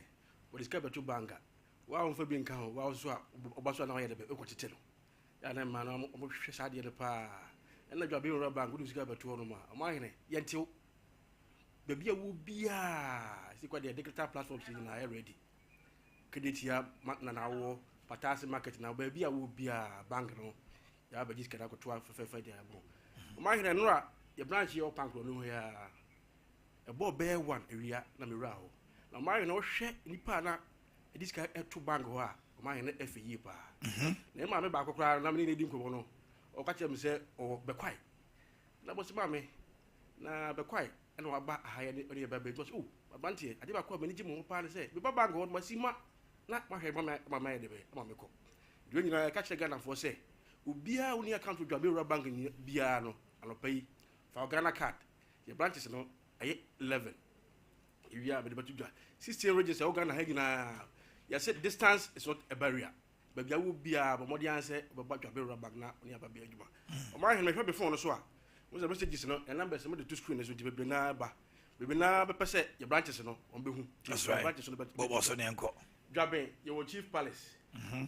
what is kept to banga wa on fa bi nka ho wa so obaso na ya de be kwotete no ya na ma no mo hwehwe sade de pa na dwa be ro bank good is kept to no ma Omanhene yentew be bia wo bia si kwa de digital platforms na ready credit ya na wo patase market na ba bia wo bia bank no ya ba jiska ko to fa de abo Omanhene no a your branch your bank no ya a boy bear one area na me raho na my no hwe nipa na this guy to bank ho a my na FE pa na ma me ba kokra na me ne di nkomo no o ka chem se o be kwai na bo se ma me na be kwai na wa ba ha ya ne ba be because oh abantie ade ba ko me ni mo pa ne se be ba bank ho ma si ma na ma hwe ma ya de be ma me ko do nyina ka che Ghana for se obia uni account to dwabe bank bia no anopai fa Ghana card your branches no 11 if you have the 16 register Ghana hagina you said distance is not a barrier but you will be a more answer about your bill back now near baby juma Omanhene me before no so a was a message no and numbers some of the two screens with be na be say your branches no on be hu that's right branches no but was on enko Jabe your chief palace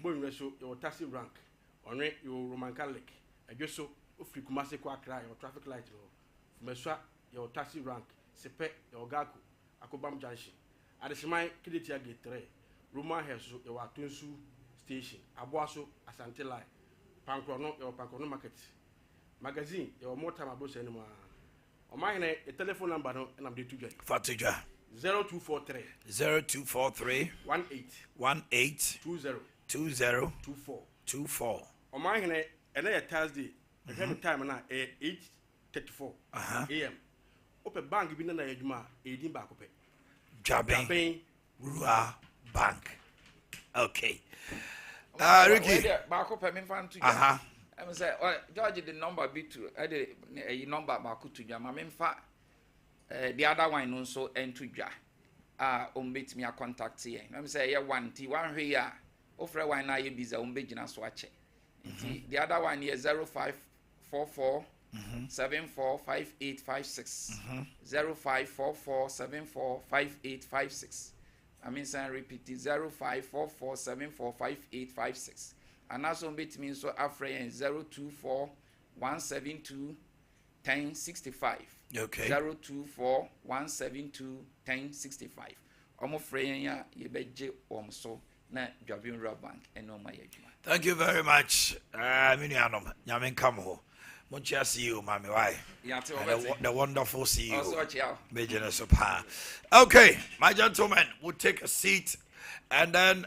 boy so your taxi rank on your Roman Catholic so ofri Kumasi kwa Accra your traffic light no meswa your taxi rank sepe your gaku akobam junction adesman kidetia gate 3 Roman Heso your Atunsu station Aboaso Asante line Pankrono your Pankrono market magazine your more time about anymore Omanhene a telephone number no and I'm the to join Fatija 0243 0243 18 20 24 Omanhene and a Thursday the time na 8:34 am ope bank bi na adwuma edin ba kope Jaben Rua Bank. Okay. Ricky ba kope me fan to I'm say George the number be to a number ba ko to dwa ma me mfa the other one no so ento dwa ombet me a contact here I'm say ye one t one hwe ya ofre one na ye biza ombegina so ache the other one here 0544 745856 0544 745856 I mean say repeat 0544 745856 and also bit means so afre 024 172 1065 okay 024 172 1065 omo frey ya ye beje omso na Dwabin Rural Bank eno ma yadwuma. Thank you very much. Minianom nyamen kam ho. Moncha CEO mami why? The wonderful CEO. Major Sompa. Okay, my gentlemen, we'll take a seat and then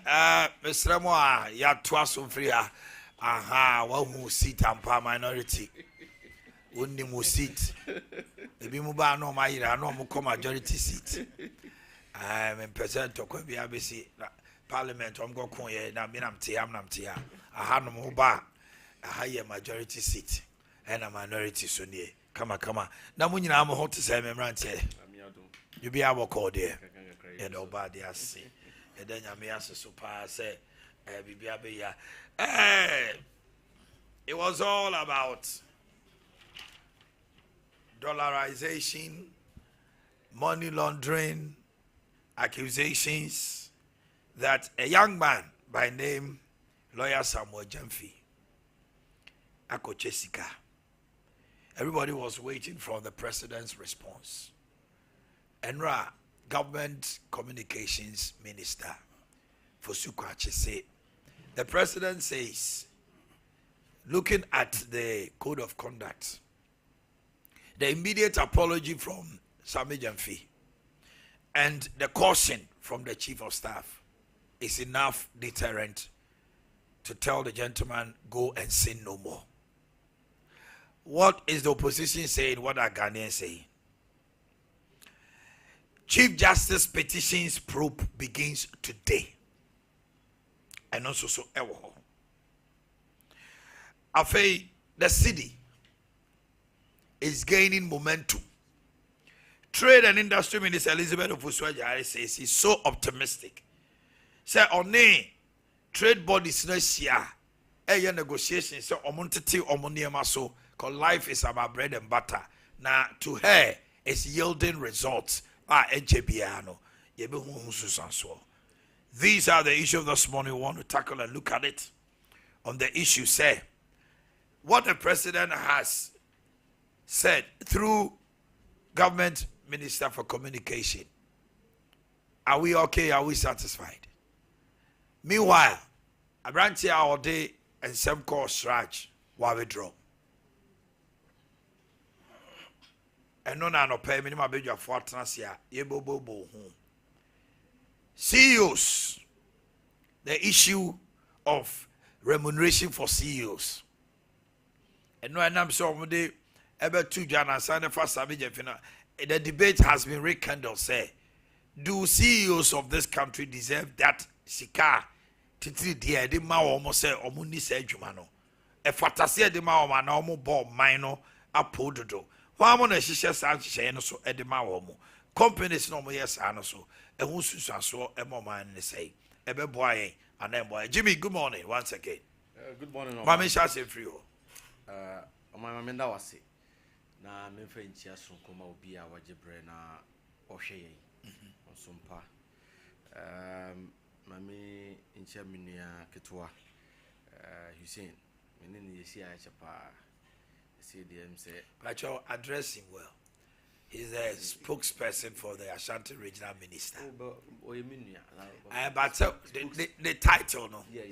Mr. Moa ya twaso free wa who seat and minority. Only mu seat. Ebi mu ba no my ira no mu majority seat. I'm in present to ko bi abesi parliament am go kon ye na bi nam tia aha no mu ba aha ye majority seat and a minority so near kama na mu nyina am ho to say me mrante you be able call there and obadi ase e da nyame ase so pa say bibia be ya it was all about dollarization, money laundering, accusations that a young man by name Lawyer Samuel Jamfi, Akochesika, everybody was waiting for the president's response. Enra, government communications minister for Sukwache say, the president says, looking at the code of conduct, the immediate apology from Sami Jamfi. And the caution from the chief of staff is enough deterrent to tell the gentleman, go and sin no more. What is the opposition saying? What are Ghanaians saying? Chief Justice petitions probe begins today. And also so ewo. Afei, the city is gaining momentum. Trade and Industry Minister Elizabeth Ofosu-Adjare says he's so optimistic. Say on trade bodies next year, negotiations say omontete omoniema so cause life is about bread and butter. Now to her it's yielding results. These are the issues this morning we want to tackle and look at it. On the issue, say what the president has said through government minister for communication. Are we okay? Are we satisfied? Meanwhile, a branch here all day and some call Sraj while we draw. And no pay minimum bid your fortress here. CEOs, the issue of remuneration for CEOs. And no, I'm so day ever 2 January, the debate has been rekindled. Say, do CEOs of this country deserve that sika? Titi dia de ma almost say omuni say jumano. E fatase de ma oma na omo bo mine apododo. Wa mo na hihye sa hihye no so e de ma wo mo. Companies no mo yes ano so e hu susuaso e mo man ne say e be boy yen and boy. Jimmy, good morning once again. Good morning. Mama sha say free o. Mama nda wase. Na me fa ntia so koma obi a wajebre na ohwe yen. Sompa. Mami incha minia ketwa Hussein menene yesi a chapa CDM say but you address him well. He's a spokesperson for the Ashanti Regional Minister. But the title no. Yeah.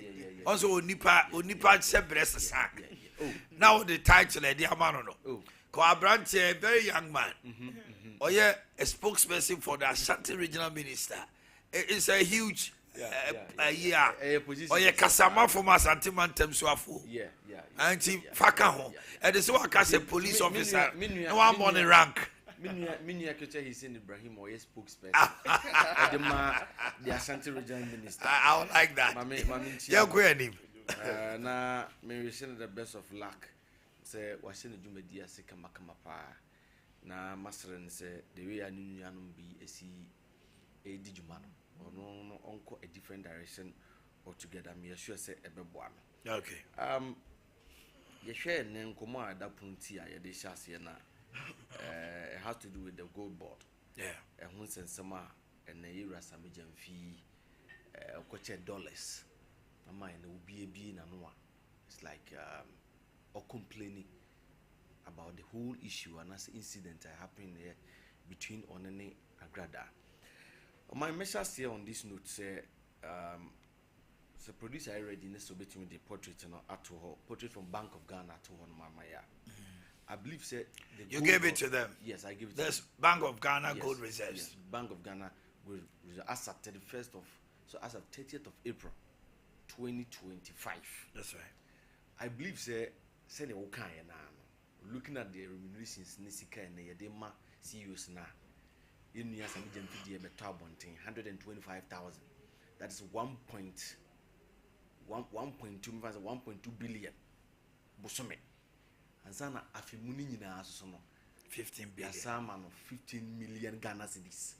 Also Onipa Sebres sack. Now the title the amano no. Ko Abrante, a very young man. Oh yeah, a spokesperson for the Ashanti Regional Minister. It's a huge or kasama from Asante Mantem Swafu. Yeah. Anti Faka home. And this one can say police officer. No one on the rank. Minya Kecha he's in Ibrahim or a spokesperson. The Ashanti Regional Minister. I would like that. Yeah, go ahead. Na me wish the best of luck. Say washing the Jumedia se kama pa. Na masterin say the way I knew yanum be a a dijumano. No uncle a different direction altogether. Me sure say a beboano. Okay. You share name come at that puntia de chassis na it has to do with the gold board. Yeah. And once in summer and the era samijan fee coach dollars. Mama and will be a being and one. It's like or complaining about the whole issue and as incident happened here between Omanhene Agrada. My message here on this note say the producer I read in this between the portrait and portrait from Bank of Ghana to one mama. I believe said you gave it to them. Yes, I give it. There's Bank of Ghana gold reserves. Yes, Bank of Ghana will as at 31st of as of 30th of April 2025. That's right. I believe say the okay now. Looking at the remunerations Nisika and the Yadema CEOs now. In years and PDM at 125,000. That is 1.2 billion. Bosome. And sana afimuni na asono 15 billion. Sama no 15 million Ghana cedis.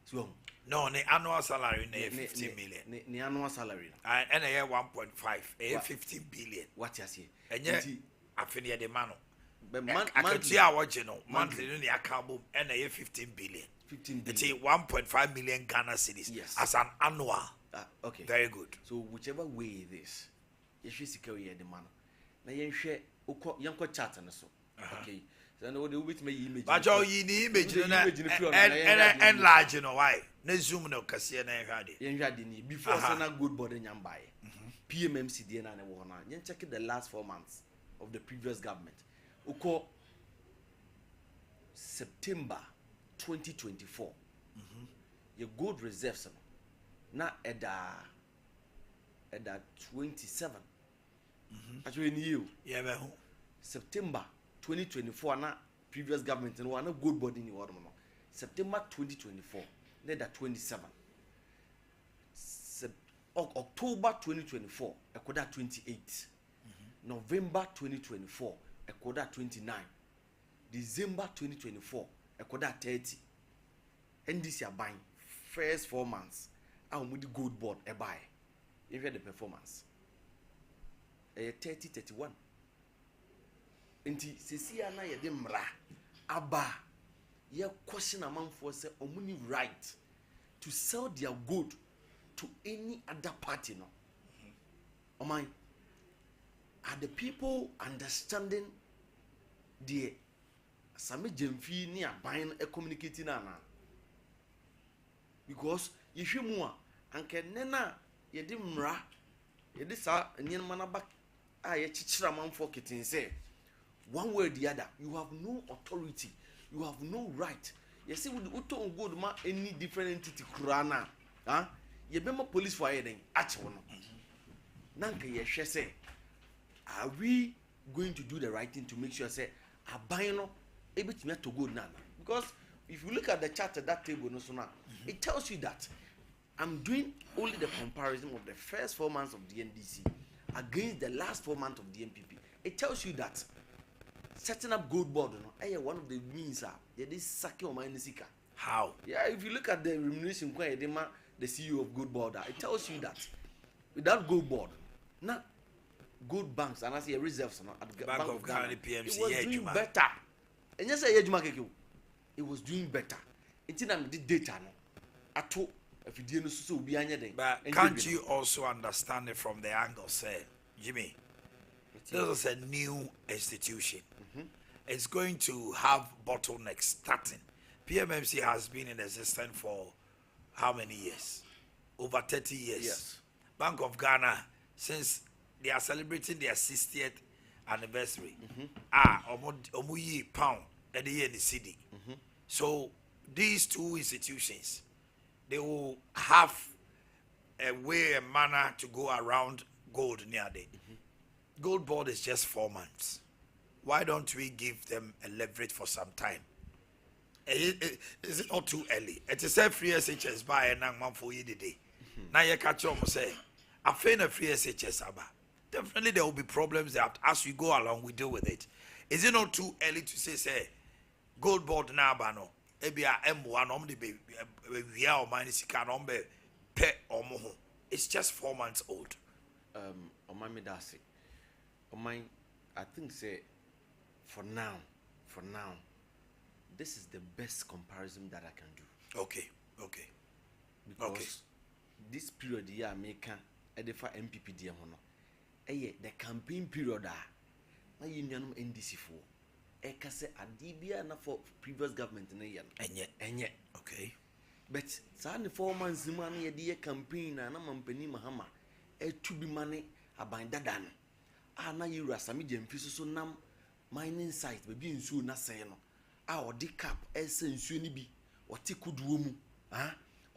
So no, the annual salary na 15 million. The annual salary. And a 1.5, 15 billion. What you say? And yet afini the mano. But monthly monthly no the account and a 15 billion. 15 billion. It's 1.5 million Ghana cedis. Yes. As an annual. Okay. Very good. So whichever way it is, you should secure the man. Now you share yanko chat and so. Okay. So now the with me image. But you need image and enlarge, you know why? No zoom no kasi na ehade. Yenhade before sana good body nyambaye. PMMC dey na wo na. Yen check the last 4 months of the previous government. Uko September 2024 your gold reserves no na at 27 actually in you September 2024 na previous government no na gold body ni word no September 2024 na that 27 October 2024 ekoda 28 November 2024 ekoda 29 December 2024 ekoda 30 and this year buying first 4 months and with the gold board e buy if you the performance 30-31 nti sesia na ye de mra aba ye question among for say omuni right to sell their gold to any other party no are the people understanding the same jemfi ni aban e communicating na because if you more anke nena ye de mra ye de sa nyenma na back a ye chichira man for kitten say one way or the other you have no authority, you have no right. You see with the uto gold ma any different entity kurana ye be police for here then ache wono nanka ye hwe say are we going to do the right thing to make sure say aban no ebetumi to gold na because if you look at the chart at that table no so now it tells you that I'm doing only the comparison of the first 4 months of the NDC against the last 4 months of the MPP. It tells you that setting up gold board one of the means this sake Omanhene sika. How? Yeah, if you look at the remuneration the CEO of gold board, it tells you that without gold board now gold banks and I say reserves at the Bank of Ghana PMC it was doing better. And yes it was doing better. Until the data no ato but can't you also understand it from the angle say Jimmy this is a new institution. It's going to have bottlenecks starting. PMMC has been in existence for how many years? Over 30 years. Yes. Bank of Ghana, since they are celebrating their 60th anniversary, omuyi pound at the year the city. So these two institutions, they will have a way, a manner to go around gold near there. Gold board is just 4 months. Why don't we give them a leverage for some time? Is it not too early? It is a free SHS buy and man for you today. Now you catch on say, I find a free SHS aba. Definitely there will be problems that as we go along we deal with it. Is it not too early to say gold board na bano? Ebia M1 om the baby we are Omanhene sika nombe pe omo. It's just 4 months old. Omami dasi. I think say for now, this is the best comparison that I can do. Okay. Because this period here America edefa MPP dia hono. The campaign period na union NDC for. Eka say Adeakye na for previous government na yen. Enye. Okay. But sa the 4 months man ye de campaign na mampani mahama to be money abanda dan. Na you asami jemfi so nam mining site be nsuo na sen no odi cap nsuo ni bi oti kuduo mu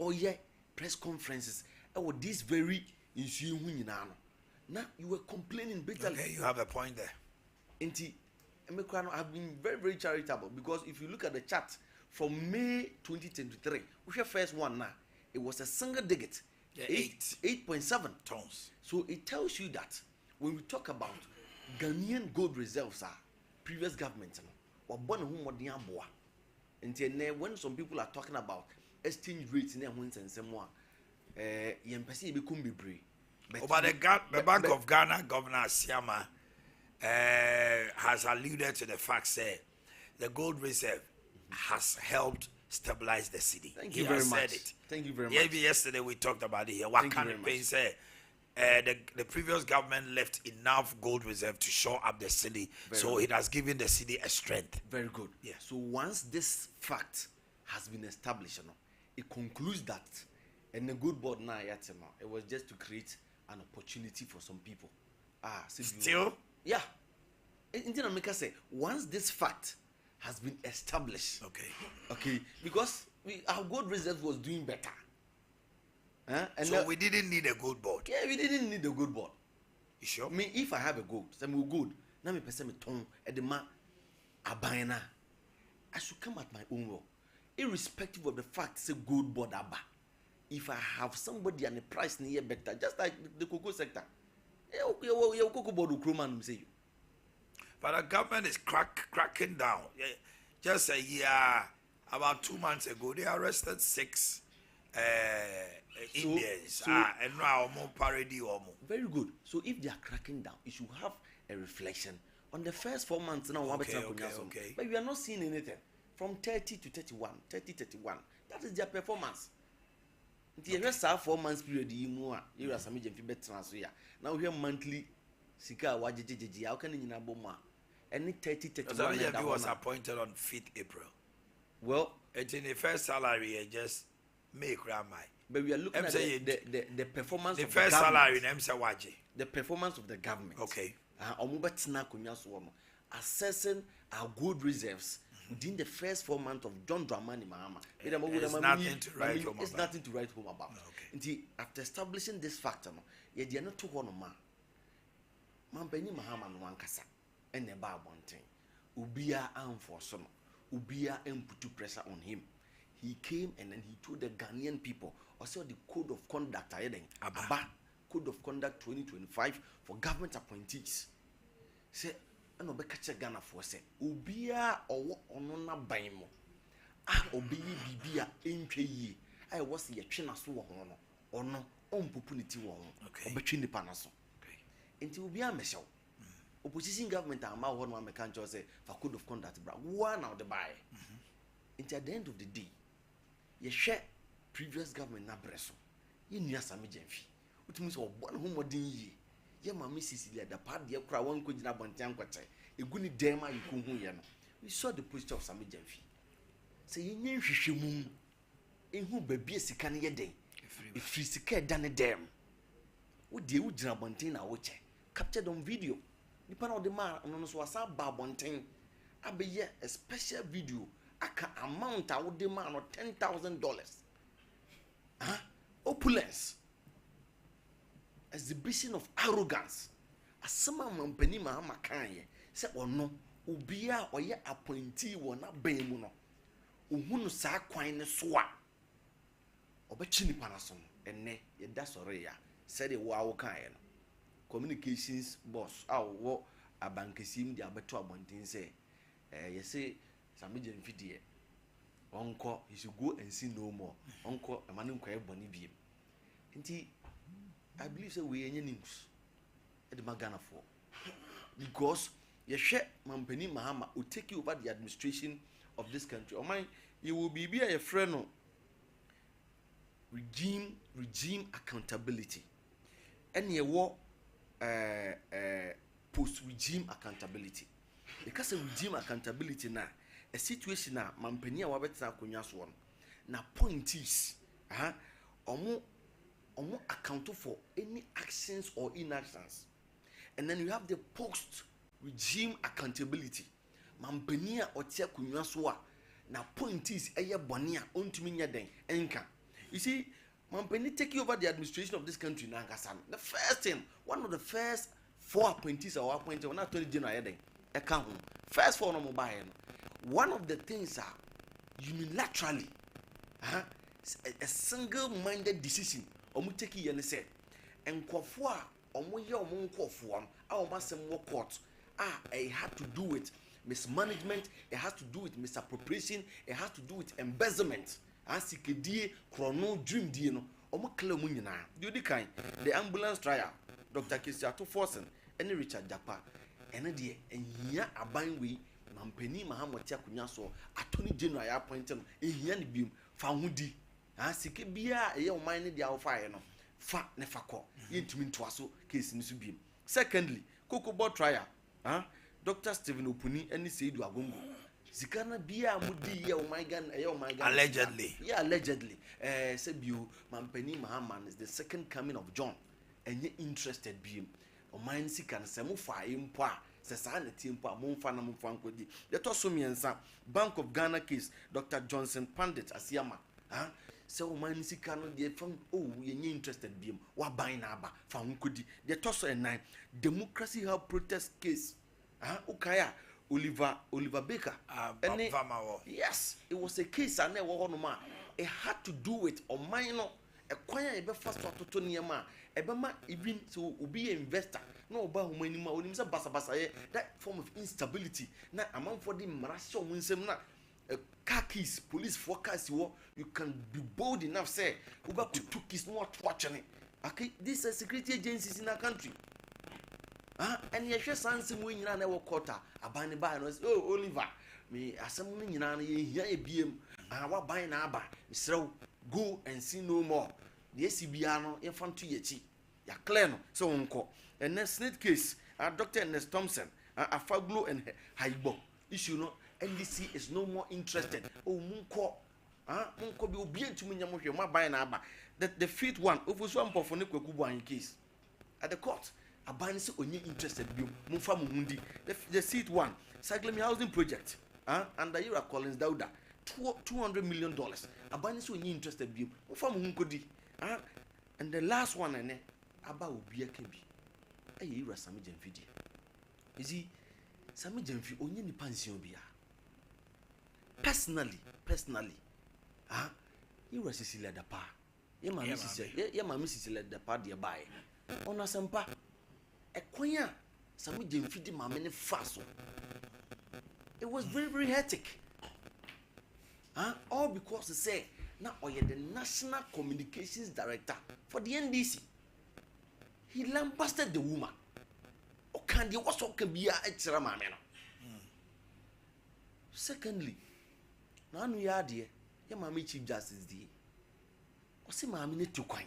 oye press conferences with this very nsuo hu nyina no na you were complaining bitterly. Okay, you have a point there. Enti emekwa no have been very very charitable because if you look at the chart from May 2023 we have first one now it was a single digit 8.7 tons. So it tells you that when we talk about Ghanaian gold reserves previous government or born whom what and when some people are talking about exchange rates in their wins and some more but the Bank of Ghana Governor Siama has alluded to the fact that the gold reserve has helped stabilize the city. Thank you very much. Thank you very much. Maybe yesterday we talked about it here. What kind of pain say? The previous government left enough gold reserve to shore up the city, it has given the city a strength. Very good. Yeah. So once this fact has been established, it concludes that, and the good board now it was just to create an opportunity for some people. Still? Yeah. Instead of say once this fact has been established. Okay. Because our gold reserve was doing better. And so we didn't need a gold board. Yeah, we didn't need a gold board. You sure? Me, if I have a gold, some gold. Now me person me ton at the ma abayana. I should come at my own will, irrespective of the fact say gold board aba. If I have somebody and the price near better, just like the cocoa sector, yeah, cocoa board will man say you. But the government is cracking down. Just a year, about 2 months ago, they arrested 6 Indians. And now more parody or more. Very good. So if they are cracking down, it should have a reflection on the first 4 months now. Okay. But we are not seeing anything from 30 to 31. That is their performance. The rest of 4 months period, you are some better. Now we have monthly sika wajiji. How can you know more? Any 31. He was appointed on 5th April. Well, it's in the first salary, just make Ramai. But we are looking at the performance the of first the salary in Msawaji. The performance of the government. Okay. Assessing our good reserves within the first 4 months of John Dramani Mahama. It's nothing to write home about. It's nothing to write home about. Okay. After establishing this factor, you are not too one man. Mampeni Mahama no wankasa. And the bar one thing. Ubia and for some. Ubia and put pressure on him. He came and then he told the Ghanaian people also the code of conduct. Aba Code of Conduct 2025 for government appointees. Say, I know catch Ghana for say, Ubia or onona baimo. Obi bibia enche I was the china so or no on pupunity one or between the panaso. Until Ubia Michelle. Opposition government are my one can just say for code of conduct, one out the buy. Until at the end of the day, you share previous government na breso. You knew some jenfi. Which means one who more than ye. Ye mammy Cecilia, the part the crowd one could not want to a goody dema you come here. We saw the posture of some jenfi. Say you knew she moon. In who baby is a canny day. If she's a cat done a dam. Would you Jabontina watch captured on video? Depend on the man and on was a barbontin. I be yet a special video. I can amount I would demand of $10,000. Opulence. Exhibition of arrogance. As someone penny Mahama Kanye said, or no, Ubia or ye appointee will not be mono. Uhunu sa quine swa. Obechini panason, and ne, ye that's already said a wow kind. Communications boss, what a bankesim the abeto abontin say, you say, some medium fiddy. Uncle, he should go and see no more. Uncle, a man who quite bonny beam. Indeed, I believe that we are news at the Magana for because your share Mampeni Mahama will take you over the administration of this country. Or mine, you will be a friend of regime accountability. And you war post regime accountability. Because of regime accountability now, a situation now, Mampeni Wabeta Kunyas one. Now, point is, account for any actions or inactions. And then you have the post regime accountability. Mampenia or tia kunyaswa. Now point is aya bonia ontuminya den enka. You see, Mampeni take over the administration of this country now. The first thing, one of the first 4 appointees are appointed on 20 January. First 4 no mobile. One of the things are unilaterally a single-minded decision. Omuteki yene say enkofo a omoye omonkofo a omasem wo court it had to do with mismanagement, it has to do with misappropriation, it has to do with embezzlement. Asikedie chrono dream die no omokle mu nyina di kan the ambulance trial Dr. Kisiato Forsen and Richard Japa ene de ehia aban we Mampeni Mahamotia kunya so attorney general appointed ehia ne biom fa hudi asike bia eye oman ne dia wo fa ye no fa ne fa ko yentumi ntoaso case ni so biem. Secondly, Cocoa Board trial Dr. Stephen Opuni and Seidu Agongo Zikana bia mudi ye oman gan eye oman gan allegedly Sebiu Mampeni Mahaman is the second coming of John and ye interested biem oman sikan semu fa impo a se sa na tiempo a momfa na momfa nkodi de to so miensa Bank of Ghana case Dr. Johnson Pandit Asiama se o man sika no de from ye interested biem wa ban na aba fa nkodi de to so enan democracy help protest case ukaya Oliver Baker yes, it was a case and it had to do with Omanhene a kwanya ebe fast to niema ebema even so be an investor no ba humanima onim se basa that form of instability na among for the marasho winsem na car keys police focus you can be bold enough say uba to took is not watching it okay these are security agencies in our country and ye hwe sanse mu nyina na quarter abane ba no oh Oliver me asem no nyina na ye hia ebiem wa ban na aba misrew go and see no more the SBA no ye fanto yechi ya clear no so wonko and next snake case Dr. Ernest Thompson Afaglo and Haibo issue no NDC is no more interested munko be obi entumi nyamo hwe ma ban na aba the fifth one ofosu ampofo ne kwakubu an case at the court abani se onye interested bi mumfa mu hundi the seat one cycling housing project under Ira Collins Dauda $200 million abani se onye interested bi mumfa mu hunkodi and the last one ene aba obi aka bi aye Ira Sami Jamfidi izi Sami Jamfi onye ni pension bia personally Ira Cecilia Dapa ye mama Cecilia Dapa de bae ona sempa Ekwanya Sami Jamfidi mamene faso. It was very, very hectic. All because they say now I am the National Communications Director for the NDC. He lambasted the woman. Okandi was okay be a extra mamena. Secondly, now no ya dear, your mammy Chief Justice D. Or see mammy to coin.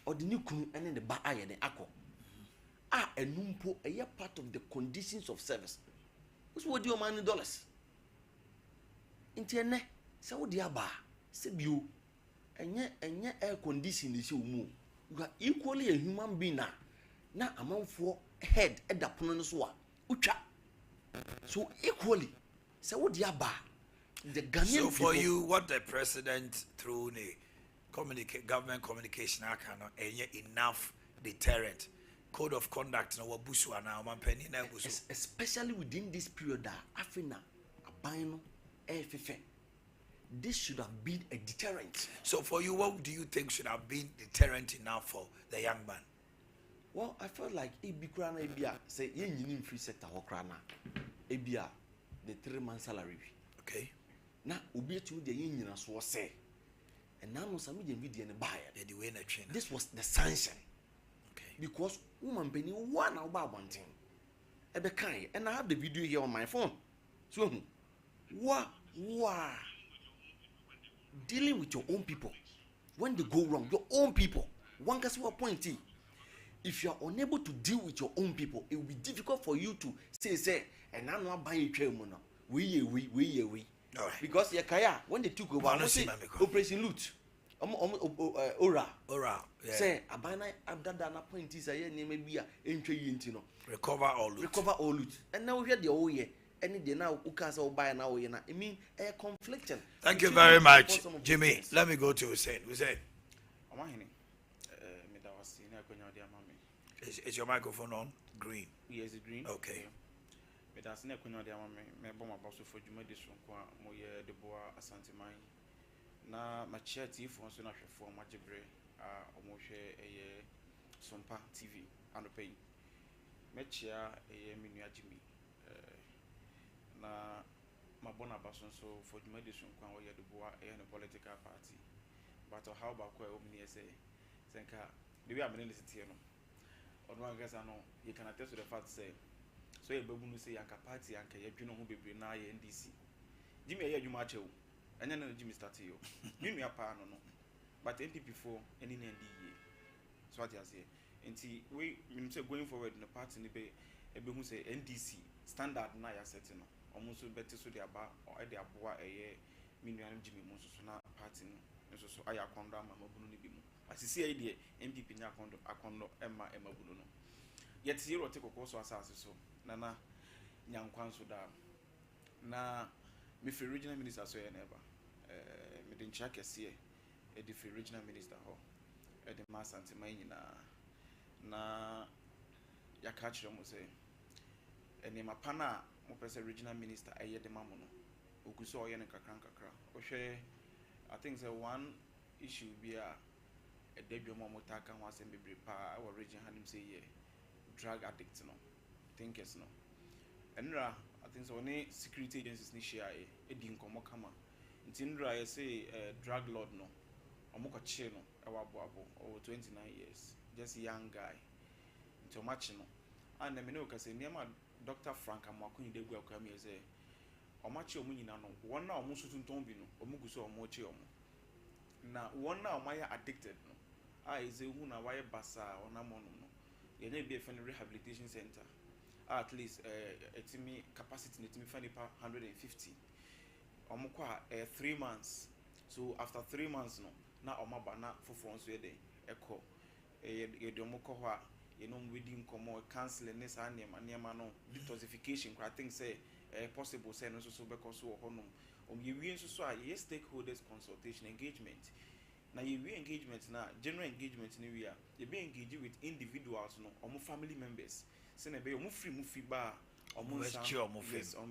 Or the new crew and in the ba and the aqua. Enumpo a year part of the conditions of service. What's what your money dollars? Interne, so dear bar, said you, and yet air condition is you move. You are equally a human being now among four head at the Pononswa. Ucha. So equally, so what dear bar. The Ghanaian so for people, you, what the president through the government communication account enough deterrent code of conduct no wabusu ana omanpani na busu especially within this period Afrina abino efefe this should have been a deterrent. So for you, what do you think should have been deterrent enough for the young man? Well, I felt like Ibikrana Abia say yen free sector hokrana Abia the 3-month salary. Okay. Now ubi to the yen so say and now no some video and buyer. This was the sanction. Because woman penny one about one thing. Ebekai, and I have the video here on my phone. So, what dealing with your own people when they go wrong, your own people. One guess what point. If you are unable to deal with your own people, it will be difficult for you to say, and I'm not buying a mono. We. All right. Because Yakaya, when they took over, Operation Loot. Ora. Yeah. Say abana abdada point is a name be a entry into Recover all loot. And now we hear the old year. Any day now ukasa buy now you know. I mean a conflicting. Thank you very much, Jimmy. Let me go to Hussein. Omanhene Is your microphone on? Green. Yes, green. Okay. That's not going to be my boss for Jumadis from Moya de Boa Asantimai. Na machia TV for so na hwefo majebre omo hwe Sompa TV anopay machia menua Jimmy na mabona bason so for Jumadi so kwa wo ye de boa no political party but how ba kwa o mini say senka the way am in city no odwa ngasa no you can attest to the fact say so ye babu no say yanka party yanka ye dweno ho bebre na ye NDC Jimmy ye adwuma achew and then Jimmy started you. You know, but NPP for any NDA. So what I say, and see, we going forward in the party in the bay, who say NDC standard na ya setting almost better so they are or they are boa a million Jimmy Monsona party, and so I are condemned Mamma Bruno. As you see, idea NPP Nakondo, Akondo, Emma Bruno. yet zero take so asase so nana nyankwan so da na me free regional minister so never me den check ese e the free regional minister ho e the masante man nyina na ya ka kire mo say ene mapana mo pese regional minister eye de mamo no okuso oye ne kakran kakra o hwe I think say one issue be a debut mo motaka ho asem bebre pa our region hanim say yeah drug addicts no thinkers no enra I think so any security agencies ni share e di nkomo kama ntinra ye say drug lord no omokoche no e wa boabo over 29 years just young guy nti omache no and me no ka say niam Dr. Frank Amakuni de gwa kwa me say omache omunyina no won na omusutunton bi no omuguso omoche omo na won na omaya addicted no is a hu na why basa onamono no ye na be a rehabilitation center at least etimi capacity netimi fa nipa 150 omukwa 3 months so after 3 months no na omaba na foforo nso ye de ekọ ye de omukọ ho a ye no wedding komo counseling ne sa niema no detoxification I think say possible say no so be cause wo hono ye wi nso so a ye stakeholders consultation engagement na ye wi engagement na general engagement ni wi a ye be engage with individuals no omo family members se na be omo free mu fi ba omo san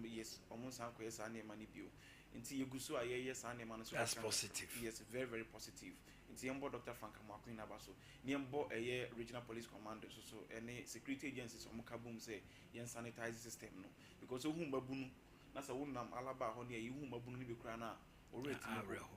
yes omo san ko yes anema ni bio nti ye guso a ye yes anema no so that's positive yes very very positive nti yembo Dr. Frank Amakuni na baso ni yembo regional police command so any security agencies omo kabum say yen sanitize system no because ohun babunu na sa wonam alaba ho ne ehun babunu ni be kura na already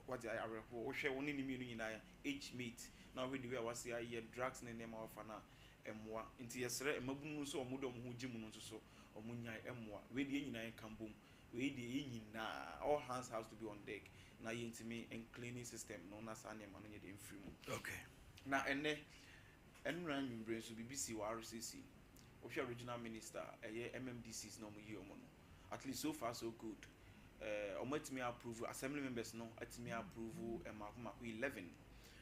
what the area wo hwe woni ni mi no nyina age mate na we the way wasi aye drugs ne nema ofa na emwa nti yesre emabunu so omodo mo ho gimu no so omunya emwa we the nyina kambom we the nyina all hands has to be on deck na yentimi and cleaning system no na sa nema no nye de mfiri mu okay na enran nwumbre so BBC wa RCC original minister MMDCs no mo yi omo no at least so far so good omatimi approve assembly members no atimi approve makumako 11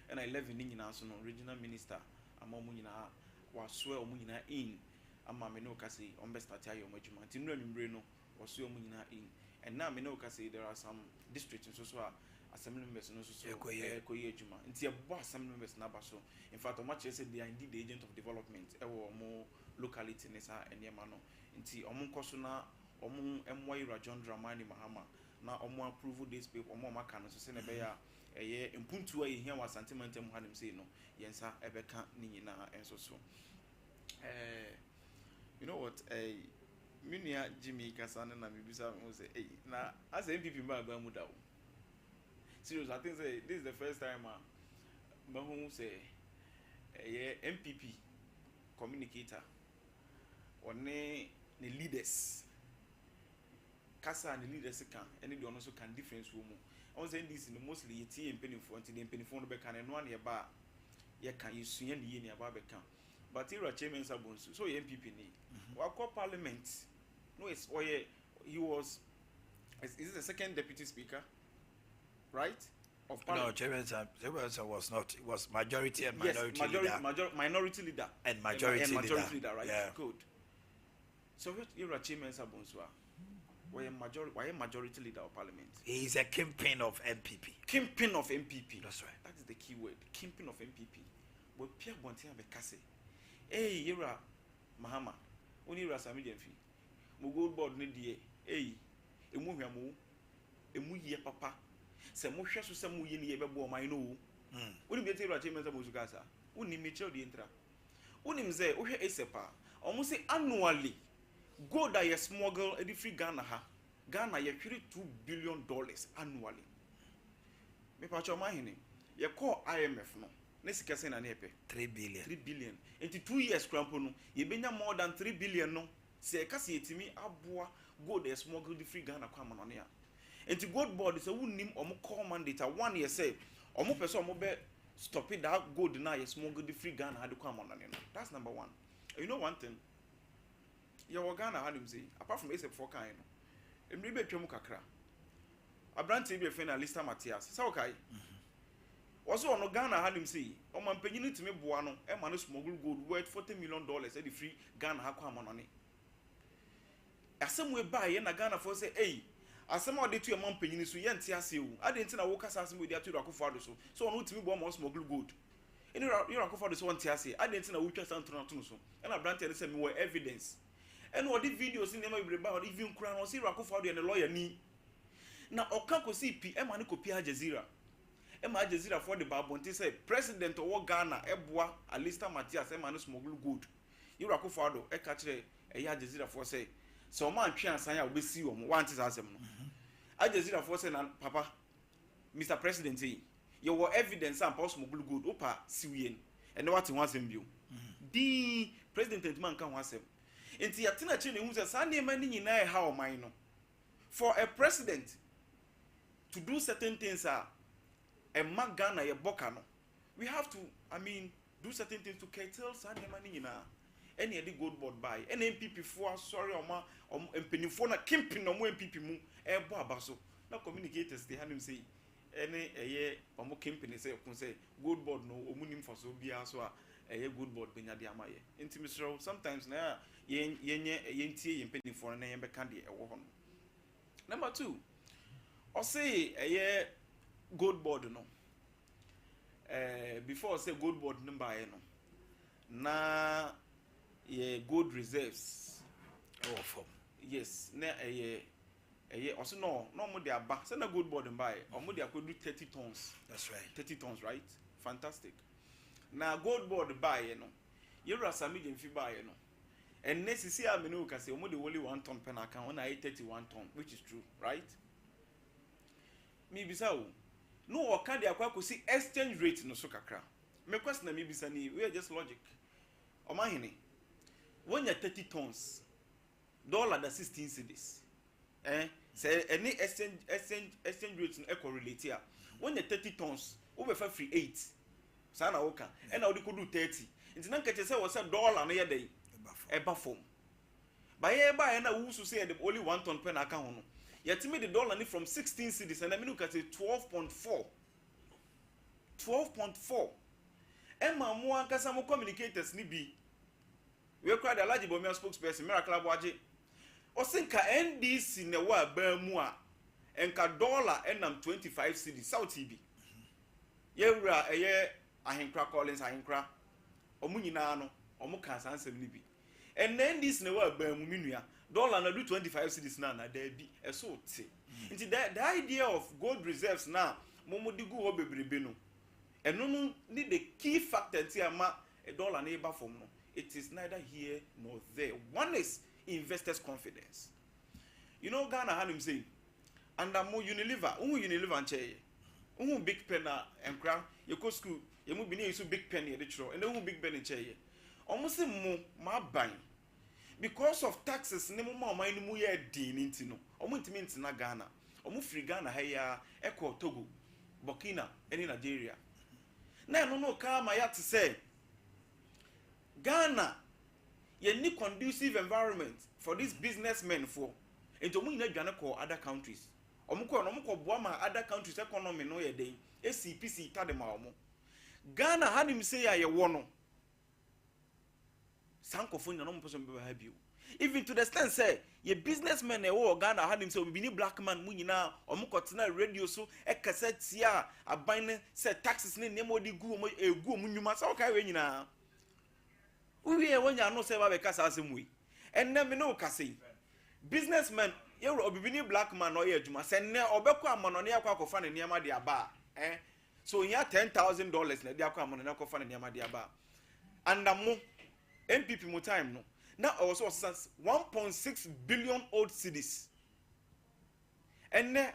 and 11 ni nyina so no regional minister amamu nyina wa swear omu nyina in ama me no ka say on be start ayo majuma tinura nwumbre no wa swear omu nyina in and now me no ka say there are some districts so assembly members no so ekoye adwuma nti ebo assembly members na ba so in fact omache say they are indeed the agent of development ewo mo locality nesa eniema no nti omo nkoso na omo emwa John Dramani Mahama na omo approve this paper omo maka no so se na be ya eye mpuntu a yehia wa sentiment em hanim say no yensa ebeka ni nyina enso so you know what minia Jimmy Kasane na mibisa mo say na as MPP ma ba mu dawo serious I think say this is the first time mahu say MPP communicator one the leaders kasa and the leaders can any do also can difference wo mu I was saying this in mostly yeti empenifo until the empenifo no be can no an ye ba ye can yesua ne ye ne ba be can but era chairman sabonsu so ye MPP ni wa call parliament no it's he was is the second deputy speaker right of parliament. No, chairman was not. It was majority and minority leader. Minority leader and majority leader, right? Yeah. Good. So what era chairman sabonswa? Why majority leader of parliament? He is a kingpin of MPP. Kingpin of MPP. That's right. That is the key word. Kingpin of MPP. But Pierre Bontia Bekase. Hey, era Mahama. Only era Samidemfi. Mo gold board ni die. Hey, emu hwamu. Emu ye papa. Se mo hwe so se mo ye ne ye bebo man no. Woni bi te era chairman sabonsu kasa. Woni me chel de entra. Woni mze wo hwe esepa. Omo say annually gold that you smuggle at the free Ghana you carry $2 billion annually. Me pacho Omanhene you call IMF no na sika say na na epe 3 billion. 3 billion into 2 years crampo no you benya more than 3 billion no say ka say etimi aboa gold you smuggle the free Ghana kwa ma no ya into gold board say wunnim omo call mandate 1 year say omo person omo be stop it that gold na you smuggle the free Ghana had kwa ma no no. That's number 1. You know one thing, your Ghana hanim say apart from ASAP kind no emri be twem kakra abrante be fe na Lista Matthias say okay Also on Ghana had him say, "Oh man, penny to me buano, a man smuggle gold worth $40 million at the free Ghana hakwa money." As some way buy in a Ghana for say, "Hey, as some of the 2 month penny so yen tiasi, I didn't know what assassin with the 2 Rakufado so on to me one more smuggle gold. In Rakufado so one tiasi, I didn't know which was so and I granted some more evidence. And what the videos in them about even crown or see Rakufado and the lawyer knee. Now, Okanko see PM and Kopia Jazeera. Emma Jazeera for the Babonte say President of Ghana, Ebwa, Alista Matias, Emma smuggle good. You Rakufado, a catcher, a Jazeera for say, so man, chance I will see you one is as a Jazeera for say, Papa, Mr. President, your evidence and post smuggle good, Opa, Siwien, and what he wants him view. The President man can want him. Into Yatina Chini, who's a Sunday man in how mine. For a president to do certain things are a Ghana a bokano. We have to, do certain things to curtail Sunday money in any other gold board buy. Any MPP for sorry or penifona kimping no more MPP mu a babaso. Now communicators they had him say any a year or more kimping say gold board no omunim for so be as well a good board benya diamaye. Intimacy sometimes na yen penifona and yembe candy a woman. Number 2, I say a year gold board no. Before I say gold board number no. Na ye gold reserves. Oh, for yes, na a year also no more they are back. Send a gold board and buy. Or more they are could do 30 tons. that's right. 30 tons, right? Fantastic. Now gold board buy you're a million fee buy and next year I know can say only 1 ton pen account when I 31 ton, which is true, right? Me bisa no or can they acquire see exchange rate no so kakra. Me question me bisa ni we are just logic. Omanhene, when you're 30 tons, dollar the 16 cedis. Say any exchange rate no correlate here. When you're 30 tons, over for free 8. Sana oka. And now they could do 30. It's not catch say was a dollar na year day. Eba form. By eba and I who say the only 1 ton pen account. Yet me the dollar from 16 cedis and I mean look at it 12.4. 12.4. Emma mo ankasa mo communicators ni bi. We cry the large bomia spokesperson Miracle Boakye. O sinka NDC ne wa ba mu a enka dollar enam 25 cedis South TB. Yewura eye ahenkra Collins ahenkra. Omu nyina no omu ka sansem ni bi. And then this ne wa ba mu minua dollar na do 25 cedis na there be eso te. Nti the idea of gold reserves now momo digu ho bebrebe no. Eno no need the key factor ti ama a dollar na eba from no. It is neither here nor there. One is investors' confidence. You know Ghana had him say, and more Unilever and big pen and crown, you go school, you move beneath you big penny at the and then big pen in chair. Almost more my buying. Because of taxes, no more money more dean into no. Almost means na Ghana. Almost free Ghana here, Echo Togo, Burkina, and in Nigeria. Now no car my to say Ghana, you need conducive environment for these businessmen for. And to me, Ghana call other countries. Omuko Buama other countries economy no ye day. SCPC tademamo. Ghana had him say I wono. Sankofon no person be help you. Even to the extent say ye businessmen e Ghana had him say we be black man mu nyina omuko tena radio so e cassette ya aban say taxes ne nemo di gu mu nyuma sa o kai we nyina. We when you know say ba be kasa asem we. And na me no kasa. Businessmen you obibini black man or adwuma say ne obekọ amono ne yakọ akofa ne niam de aba so here $10,000 na de akọ amono ne akofa ne niam de aba and mo MPP mo time no now also 1.6 billion old cedis and ne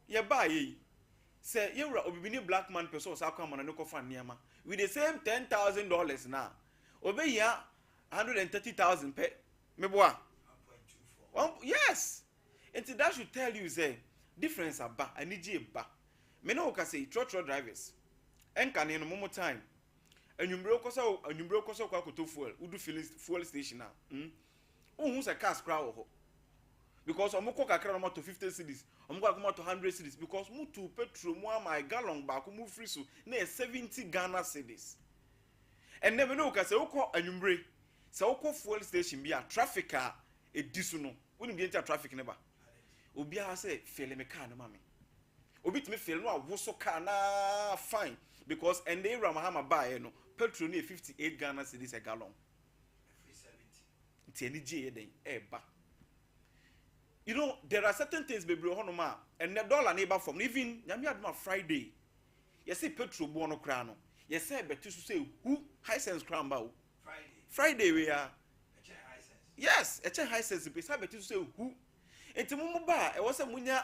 ye ba yi say you obibini black man person so akọ amono ne akofa ne niam with the same $10,000 now obey ya 130,000 pe meboa 1.24 yes. And that should tell you say difference aba aniji ba me no ka say trotro drivers enka ne no momo time anwumbre koso kwa koto fuel udu fuel station na ohun say cars kra wo ho because omoko kakra no to 50 cedis omoko akoma to 100 cedis because mu to petrol mu my gallon back mu free so na 70 Ghana cedis and never know ka say ukọ anwumbre say ukọ fuel station bi a traffic a edisu no woni bi enter traffic ne ba obi a say fele me car no ma me obi timi fele no awoso car na fine because and they ramahama buy no petrol no 58 Ghana cedis a gallon Every 70. nti ani je den eba. You know, there are certain things baby honoma and the dollar neighbor from even nyame adoma Friday. You see petrol bono kra no. You say betu say who high sense kra mba o. Friday we are yes, a high sense be say betu say who. Enti mumu ba e wo say munya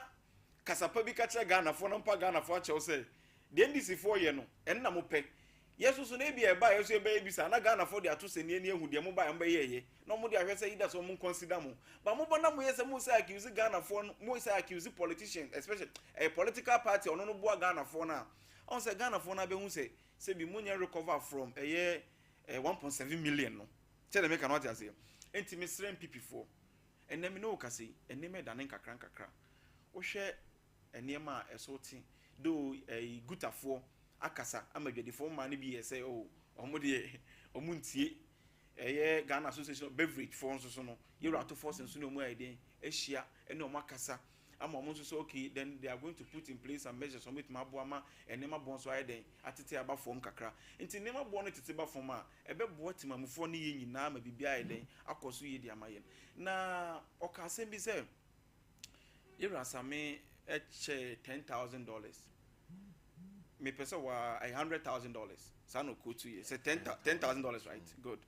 kasapa bi ka kire Ghana fo no mpa Ghana fo a che wo say the NDC 4 year no en na mo pe. Yesu so na bia e ba yesu e ba bi sa na Ghana fo de ato se ne ehu de mo ba mba ye no mo de ahwe say ida so mo consider mo but mo bona mo yesa mo say accuse Ghana fo mo say accuse politicians especially a political party ono no bo Ghana fo na on say Ghana fo na be hu say bi mo nya recover from 1.7 million no tell them make an audience here enti me srem PP4 and them no ka say and them da nen kakra wo hwe enema esoti do gutafo akasa amadwadifo man bi say oh omode omuntie Ghana Association of Beverage for so no you are to force and no more idea ehia ene omakasa ama omo so okay then they are going to put in place some measures on with maboama and nema bon so ayden atete aba form kakra nti nema bon no tete ba form a ebe bo timamufo ne ye nyina ma bibia ayden akoso ye di amaye na okasem bi say you rasame eche $10,000 me pesa wa $100,000 sano ko 2 years say $10,000 right good.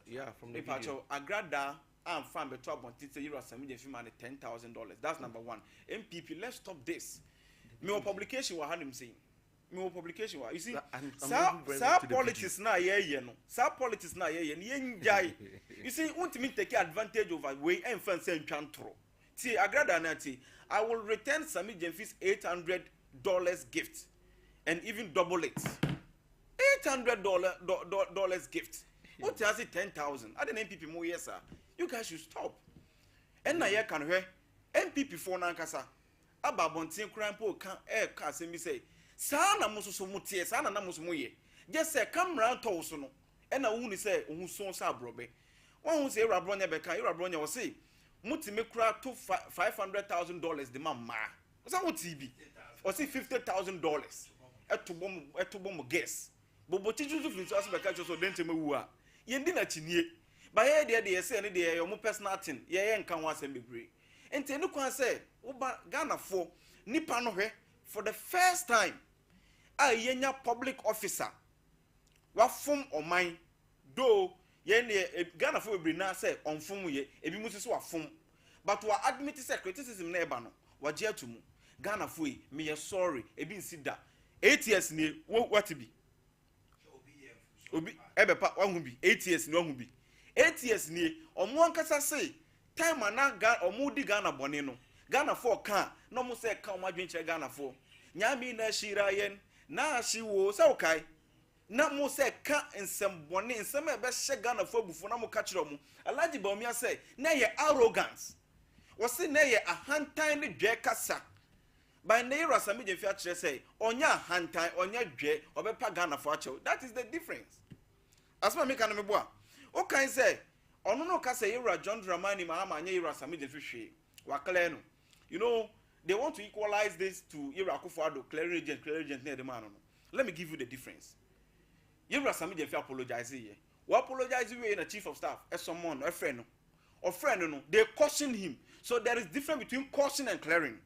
Yeah, from the video. Agrada and fan beto abonti say you rasami dey man $10,000. That's number 1. MPP, let's stop this. Me publication wa hanim saying. Me publication wa. You see, sa politics na ye no. Sa politics na ye njai. You see, untimi take advantage of a way and fan say ntwantro. See, agrada na ti, I will return Sami Jemfi's $800 gift and even double it. $800 gift. What has it 10,000? I didn't MPP more yes sir. You guys should stop. And na ye can hear MPP for nankasa. Aba bontin krampo kan ka se mi say. Sa na muso mutie, sa na muso moye. Just say come round to so no. And na wu ni say ohun so sa brobe. One hu say Rabronya be kan, Rabronya was say muti me kra to $500,000 the man ma. What's that TV? Or say $50,000. Etobom guess. Bobo tijuzu flinso asbeka so dente mewu a. Yendi na chinie ba ye de say ne de your personal thing ye nkan ho asem bebre enti enu kwan say wo ba Ghana fo nipa no hwe for the first time a yenya public officer wa fom oman do ye ne Ghana fo bebre na say onfom ye ebi mu so wa fom but wa admit say criticism na eba no wa je atumu Ghana fo e me ye sorry ebi nsida 8 years ni what be obi ebepa wahu bi 8 years ni wahu bi 8 years ni omo ankasa say time na ga omo di Ghana bone no Ghana for kan no mo say kan omo adwen kire Ghana for nyami na shira yen na shiwo say okay na mo say kan nsem bone nsem ebe hye Ghana for bufu na mo ka kire omo alaji ba omi say na ye arrogance wo say na ye ahantan ne dwe kasa by Naira Sami Jemfi actually say onya hantai onya dwe obepa Ghana for acho. That is the difference. Asma me kan me boa. O kan say ono no ka say Ira John Dramani Mahama anya Ira Sami Jemfi hwe. Wa clear no. You know, they want to equalize this to Ira Akufo-Addo clear agent near the man no. Let me give you the difference. Ira Sami Jemfi apologize here. We apologize we in a chief of staff, as someone, a friend no. They caution him. So there is difference between caution and clearing.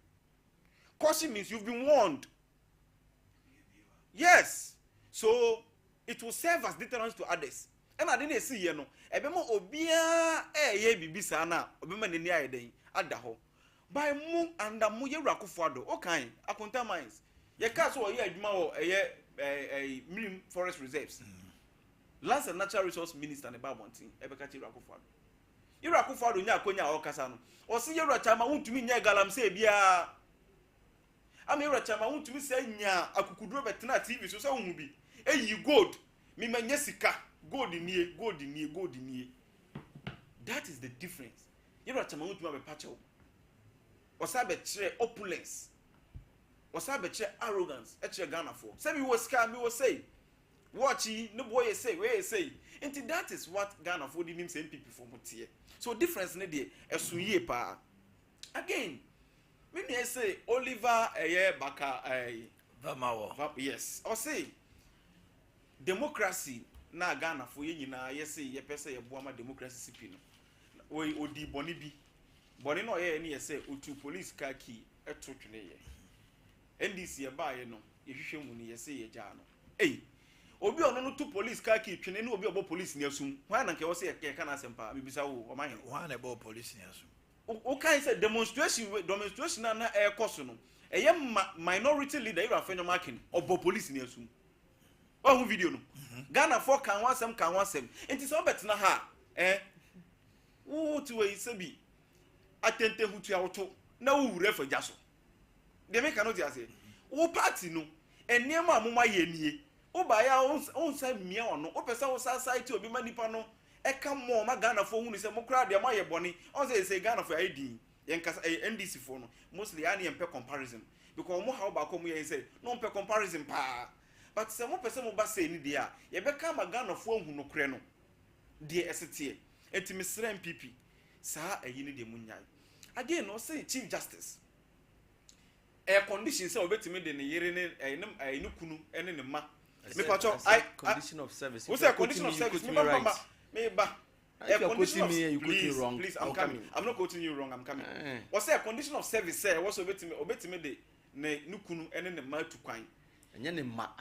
Caution means you've been warned. Yes. So it will serve as deterrence to others. And I didn't see you know. Ebemo obia ye bibi sana obema neni ayeden adaho. By mu and mu ye Akufo-Addo. Okay, akunta mines. Ye ka so ye adwuma wo a Mirim Forest Reserves. Lands and Natural Resource Minister ne Babontin ebeka chi Akufo-Addo. Ye Akufo-Addo nya akonya o kasa no. O si ye Chama untumi nya galamse bia. Am here chama untumi say nya akukuduro betena TV so say hu bi eyi gold mi manya sika gold nie. That is the difference. you know chama utuma be pacho osabe chere opulence osabe chere arrogance e chere Ghana for say me was scam me was say watch no boy say we say until that is what Ghana for the name say people for motie so difference ne dey esuye pa again when you say Oliver Baka Vamawo yes or say democracy na Ghana for ye nyina ye say ye pese ye boama democracy sipi no we odi boni bi boni no ye ne ye say otu police car key eto twene ye NDC ye ba ye no ye hwehwe mu ne ye say ye ja no obi ono no to police car key twene ne obi obo police ne asum hwan na nke wo say ye kana sempa bibisa wo Omanhene hwan na obo police ne asum o kan say demonstration na e koso no eye minority leader you afenyo marking obo police ne asum oh video no Ghana for kan wasem enti so betna ha wo ti we sebi atente hutu awoto na wo wure fa jaso de me kanu ti ase wo party no eniema amoma ye nie wo ba ya on say mia ono wo pesa wo society obi manipa no e ka mo ma Ghana for hu ni se mo kra de ma ye boni on say Ghana for ID yen kasa NDC for no mostly ya ne empe comparison because mo how ba ko mo ye say no empe comparison pa but se mo pese mo ba say ni dia ye be ka ma Ghana for hu no kre no de esete enti mesra MPP sa ayi ni de munyai again no say chief justice air condition say obetimi de ne yere ne kunu ene ne ma me pacho condition of service what's a condition of service me ba if you're quoting me you quote me wrong please I'm coming I'm not quoting you wrong I'm coming what's a condition of service say what's obetimi de ne kunu ene ne ma tu kwan I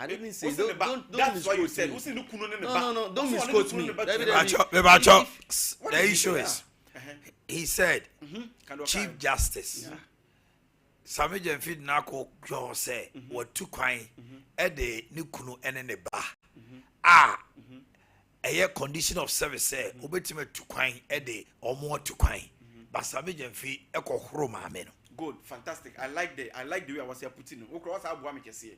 didn't say that's what you said. No, don't misquote me. The issue is, he said, Chief Justice. Sami Jemfid Nako John say, what two coin, Ede Nukunu and ba. A condition of service say, Obetime two coin, Ede or more two coin. But Sami Jemfid Echo Roma men. Good, fantastic. I like the way I was here putting it. Cross our boy make say.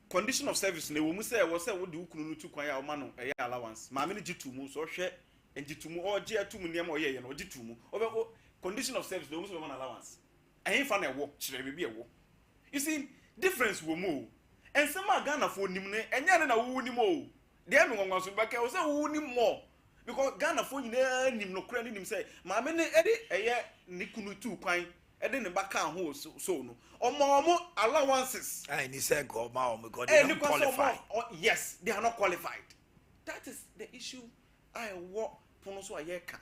Condition of service ne wo mu say wo say wo de ukunu no tu kwan ya o ma no allowance ma me ne gitu mu so hwe engitu mu o je atu mu ne ma o ye no gitu mu o condition of service ne wo mu so ma allowance ehin fa na wo kire bibi ewo you see difference wo mu and some Ghana for nim ne enya ne na wo nim o de me ngwa so ba ka o say wo nim more because Ghana for nyina nim no kura nim say ma me ne eye ne kunu tu kwan ede ne baka ho so no omo allowances and he said go ma because they don't qualify yes they are not qualified that is the issue I work pono so ayeka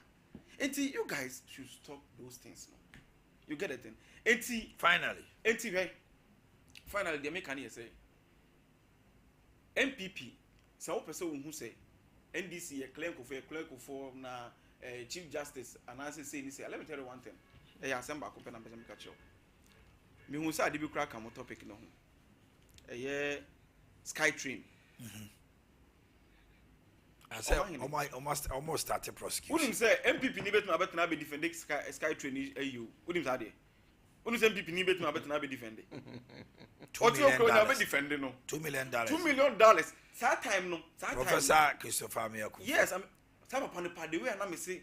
enti you guys should stop those things no you get it then enti finally the make an say MPP say wo pese wo hu say NDC e clerk for na chief justice and I say ni say let me tell you one thing assemble ko pe na be make a me hu say ade bi kra ka mo topic no ho sky train I said almost started prosecution unim say MPP ni betuna be defend sky train ayu unim say ade unim say MPP ni betuna be defend $2 million be defend no $2 million $2 million that time no Professor Christopher Miyako yes I'm time upon the part the way na me say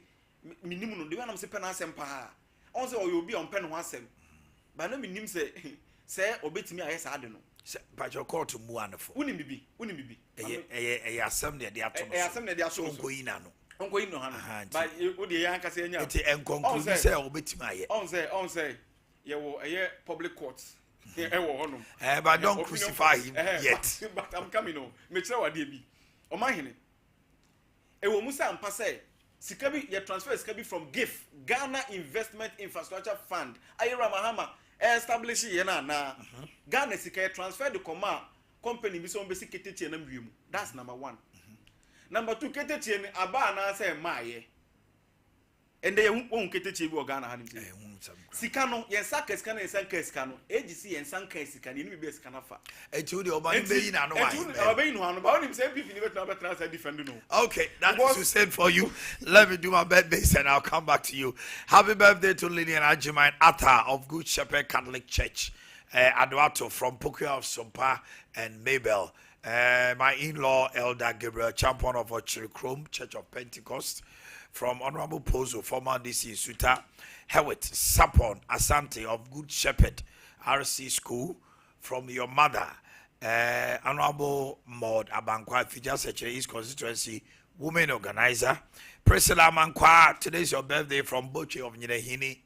minimum no the way na me say pen asem pa on say you be on pen ho asem but no minim say obetimi ayesa ade no but your call to mu anfo unim bibi asem ne de ato no asem ne de ato onko yi na no ha but wo de yan kase nya eti en conclude say obetimi aye on say ye wo public court wo honum but don't crucify him yet but I'm coming on me kire wade bi Omanhene wo musa ampa say sika bi ye transfer sika bi from GIF Ghana Investment Infrastructure Fund ayira mahama establish ye na Ghana sika transfer the company bi so be sikete na mwiemu that's number 1 number 2 ketete ni aba na say maaye ende ye hu ketete bi o Ghana ha ni sika no ye saka sika na ye sanka sika no AGC ye sanka sika ni bi be sika na fa eti odi oba ni be yi na no wa oba yi no anu ba onim say MPP ni betu betra say defend no okay that is to say for you let me do my birthday and I'll come back to you happy birthday to Lillian Ajiman Atta of Good Shepherd Catholic Church Adeakye from Boakye of Sompa and Mabel my in-law Elder Gabriel Champion of Ochiri Chrome Church of Pentecost from Honorable Pozo, former DC Suta, Hewitt, Sapon, Asante of Good Shepherd, RC School, from your mother, Honorable Maud Abankwa, Fija Secretary East Constituency, Women Organizer, Priscilla Mankwa, today's your birthday from Boakye of Omanhene,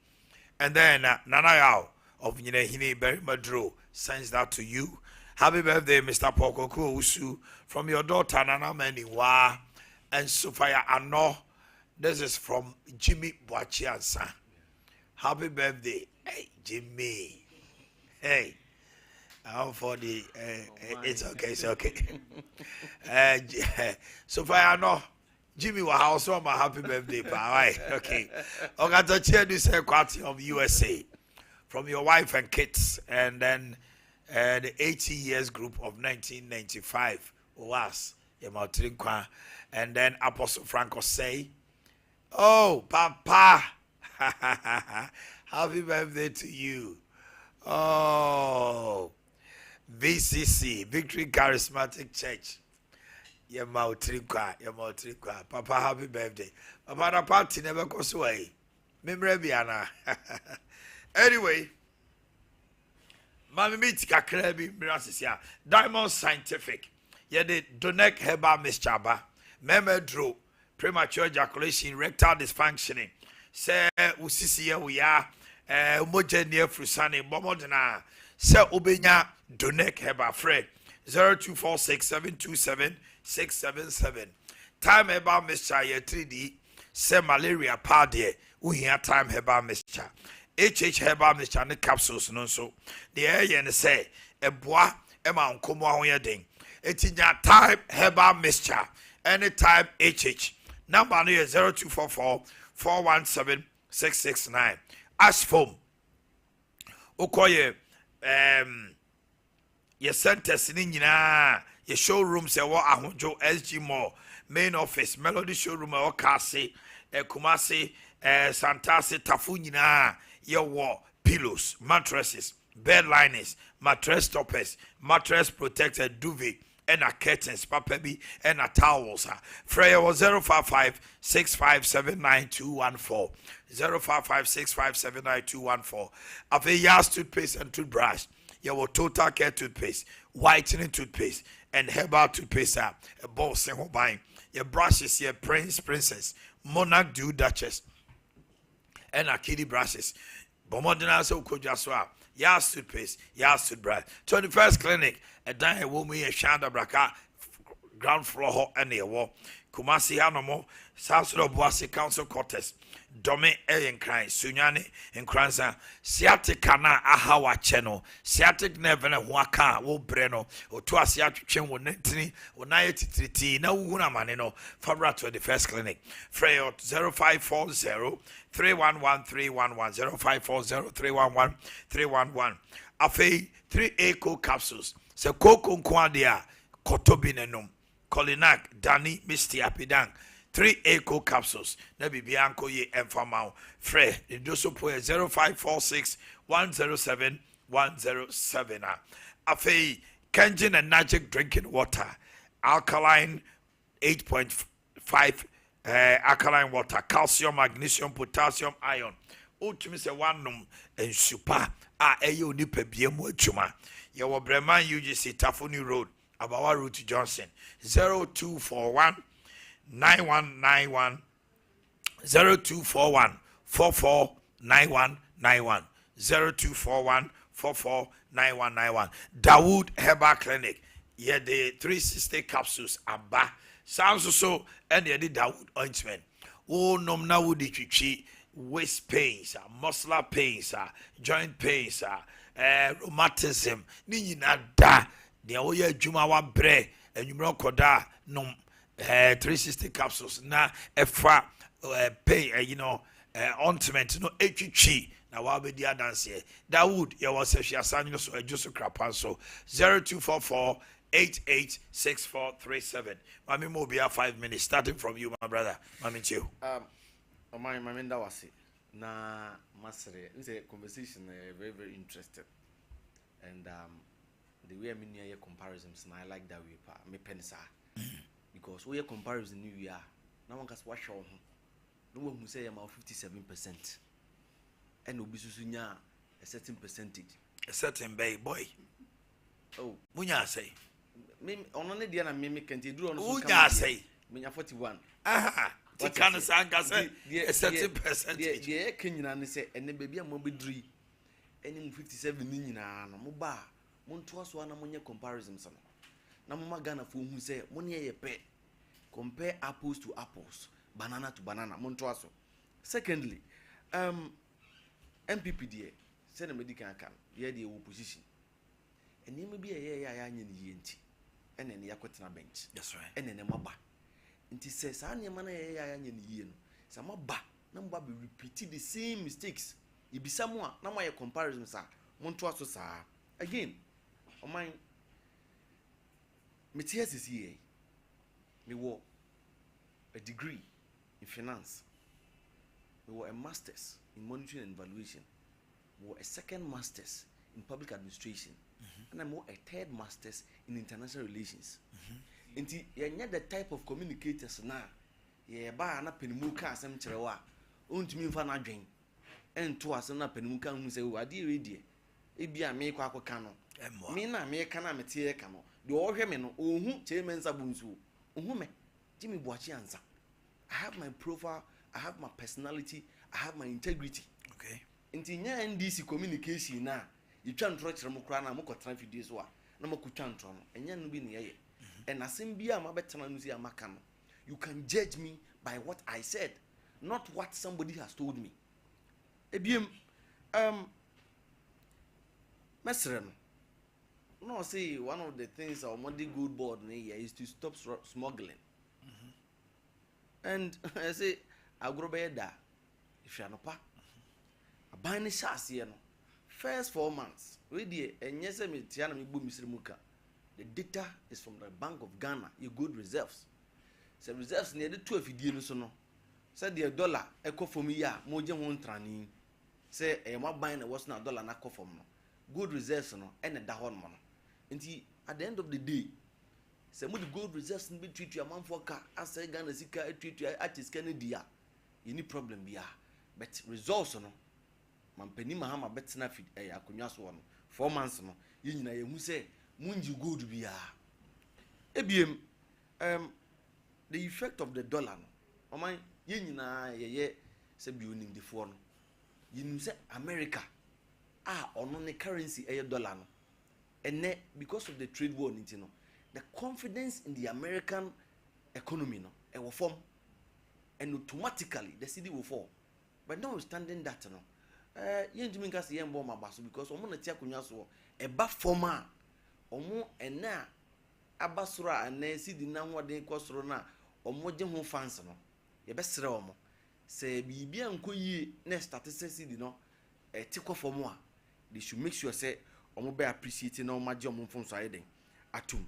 and then Nana Yaw of Omanhene, Berry Madro, sends that to you. Happy birthday, Mr. Pokoko Usu, from your daughter Nana Maniwa, and Sophia Ano. This is from Jimmy Boakye and son. Happy birthday, hey Jimmy. Hey, for the it's okay. Sophia Ano, Jimmy was also my happy birthday, right? Okay. Okay, cheer this quarter of USA from your wife and kids, and then the 80 years group of 1995 was Yamatrinkwa, and then Apostle Franco say, "Oh, Papa, happy birthday to you." Oh, VCC, Victory Charismatic Church. Yamatrinkwa. Papa, happy birthday. Papa, the party never goes away. Memrebiana. Anyway. Mami meet kakrebi mirasisia Diamond Scientific. Yede Donek Heba Mischaba. Memedro. Premature ejaculation, rectal dysfunctioning. Se usisi we are homogenia frusani bomodena. Se ubenya Donek Heba Fred 0246727677. Time Heba Mischa ye 3D. Se malaria padie. Uhia time Heba Mischa. HH Herbal Mixture and capsules no so. The air and say a bois amount come on your ding. It's in your type Herbal Mixture. Any type HH. Number near 0244 417 669. Ash foam. Okoye your centers in your showroom say what Ahunjo SG Mall main office Melody showroom or Kasi Kumasi Santasi Tafunyina. Your pillows, mattresses, bed liners, mattress toppers, mattress protector, duvet, and a curtains, papabi, and a towels. Freya was 055 6579 055 6579 Of a Yas toothpaste and toothbrush, your total care toothpaste, whitening toothpaste, and herbal toothpaste, a ball single buying. Your brushes, your princess, monarch dew duchess, and a kiddie brushes. Bomodina so kojaswa. Yas toothpaste, Yas toothbrush. 21st clinic, a dying woman, a shanda braka, ground floor, and a wall. Kumasi Hanomo, South Boise Council Quarters, Dome and Cry, Sunyani and Kranza, Siatic Kana, Ahawa Channel, Siatic Never Waka, Wo Breno, or two Asiatic Chen, Nentini, or Nayati, no Una Manino, Fabra 21st clinic, Freyo 0540 311 311 0540 311 311. Afe 3 eco capsules, se Coco Quadia, Kotobinenum. Colinac, Danny, Misty Apidang, 3 eco capsules. Nebi Bianco ye enfamao. Fre, the doso poe 0546 107 107. Afe, Kenjin and Magic drinking water, alkaline 8.5 alkaline water, calcium, magnesium, potassium, iron. Ultimate se one num and super. Eyo nipe biemu chuma. Yawa Breman UGC Tafuni Road. Abawa Route Johnson 0241 9191 0241 449191 0241 449191. Dawood Herbal Clinic. Yeah, the 360 capsules aba. Sounds so and the Dawood ointment. Oh, nomna would chichi waist pains, muscular pains, joint pains, rheumatism. Ni na da. The oya juma wa bre and you know koda no 360 capsules na efa pay ointment no HG na wa be dia dance here. Dawood ya was she asanyo so ejuso krapan so 0244 886437. Mami mo be 5 minutes starting from you my brother. Mami Chiu. My that was it. Na masere. It's a conversation very very interesting. And the way I mean your comparisons, and I like that way. Me pensa because we are comparison new year. Now one can wash on. no one who say about 57%. And obisunya a certain percentage. A certain boy. Oh, Munya say. On only the mimic can do on Munya say. Minya 41. Aha. What can a sanga say? A certain percentage. The Kenyan say, and the baby a mobidri. Any 57 in Moba. Montois one among your comparisons. Namma Ghana for who say, money a pay. Compare apples to apples, banana to banana, Montoaso. Secondly, MPPDA, send a medical can, the opposition. And you may be a year and then the Aquatina bench. That's right. And then a maba. And he says, I am an yen. Some ba, number be repeated the same mistakes. You be someone, now my comparison, sir. Montoaso, sir. Again, on my Matthias is here. Me were a degree in finance. We were a master's in monitoring and evaluation. We were a second master's in public administration. And I'm a third master's in international relations. And you're not the type of communicators now. Yeah, ba na penimuka asem cherewa. Untumi mfa na dwen. Ento asem na penimuka hu se wa de ready. Ebia me kwa akoka no. Me na me ka na metie ka no. De ohwe me no ohu chairman sabunsu. Ohu Jimmy Boakye answer. I have my profile, I have my personality, I have my integrity. Okay. Inti nya NDC communication na you try to trust them kra na mo kotra videos wa na mo kutwa ntro no enya no bi ne ye. And asem bia ma betena no si amaka no. You can judge me by what I said, not what somebody has told me. Ebiem mesre no say one of the things our Monday good board is to stop smuggling. And I say, I grow better if you're not pa. A buying chassis, first 4 months, ready, and yes, I'm Tiana Mr. Muka. The data is from the Bank of Ghana, your good reserves. So, reserves near the 12 years. Said the dollar, echo for me, ya, Moja won't training. Say, I'm not buying a was not dollar, not for me. Good reserves, and a down money. And at the end of the day, some of the gold reserves be treat you a man for car. I say Ghana Sika treat you at his Kennedy. Any problem be but results no. Man penny mahama bet snafid a kunyas one 4 months no. You know you say Munji good be Ebiem the effect of the dollar no. O man yin na ye say be unim the phone. You say America on the currency a dollar no. And because of the trade war no. The confidence in the American economy no it will form and automatically the city will fall. But notwithstanding that no yen to minka say yen bomb abaso because omo na tia kunya so e ba forma omo ena abasura ana city na hode kwosoro na omo je ho fans no ye be sere omo se bibia nko yi na statistics city no e tikwa form a they should make sure say omo be appreciate na omo je omo fon so ayeden atum.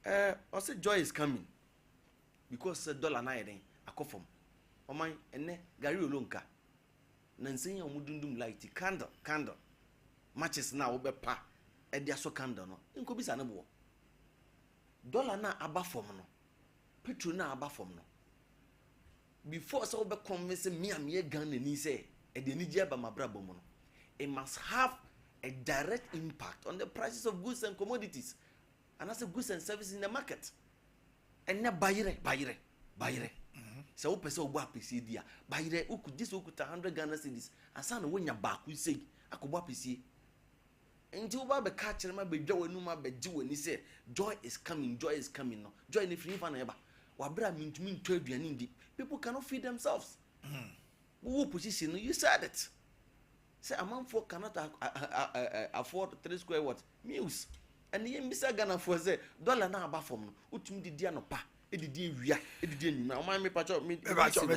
I said joy is coming because dollar na yeden akofom. Oman ene gari olonka. Na nsenya omudundum light candle. Matches na wo be pa e dia so candle no. Nko bisa na bo. Dollar na aba fom no. Petrol na aba fom no. Before so be convince me am ye Ghana ni say e de ni aba mabrabo mo no. It must have a direct impact on the prices of goods and commodities. And that's a goods and services in the market. And now buy it. So open so PC dia. Buy it. Who could this who could 100 Ghana cedis? And son when your back we say I could PC. And you be catch and be joy no ma be do and he say joy is coming no. Joy in the free fan ever. Wabra mean to mean trade and people cannot feed themselves. Who position you said it. Say a man for cannot afford 3 square what meals. And the Mr. Ghana for say dollar na aba from utum di dia no pa e di dia wia e di dia nyuma o man me pacho me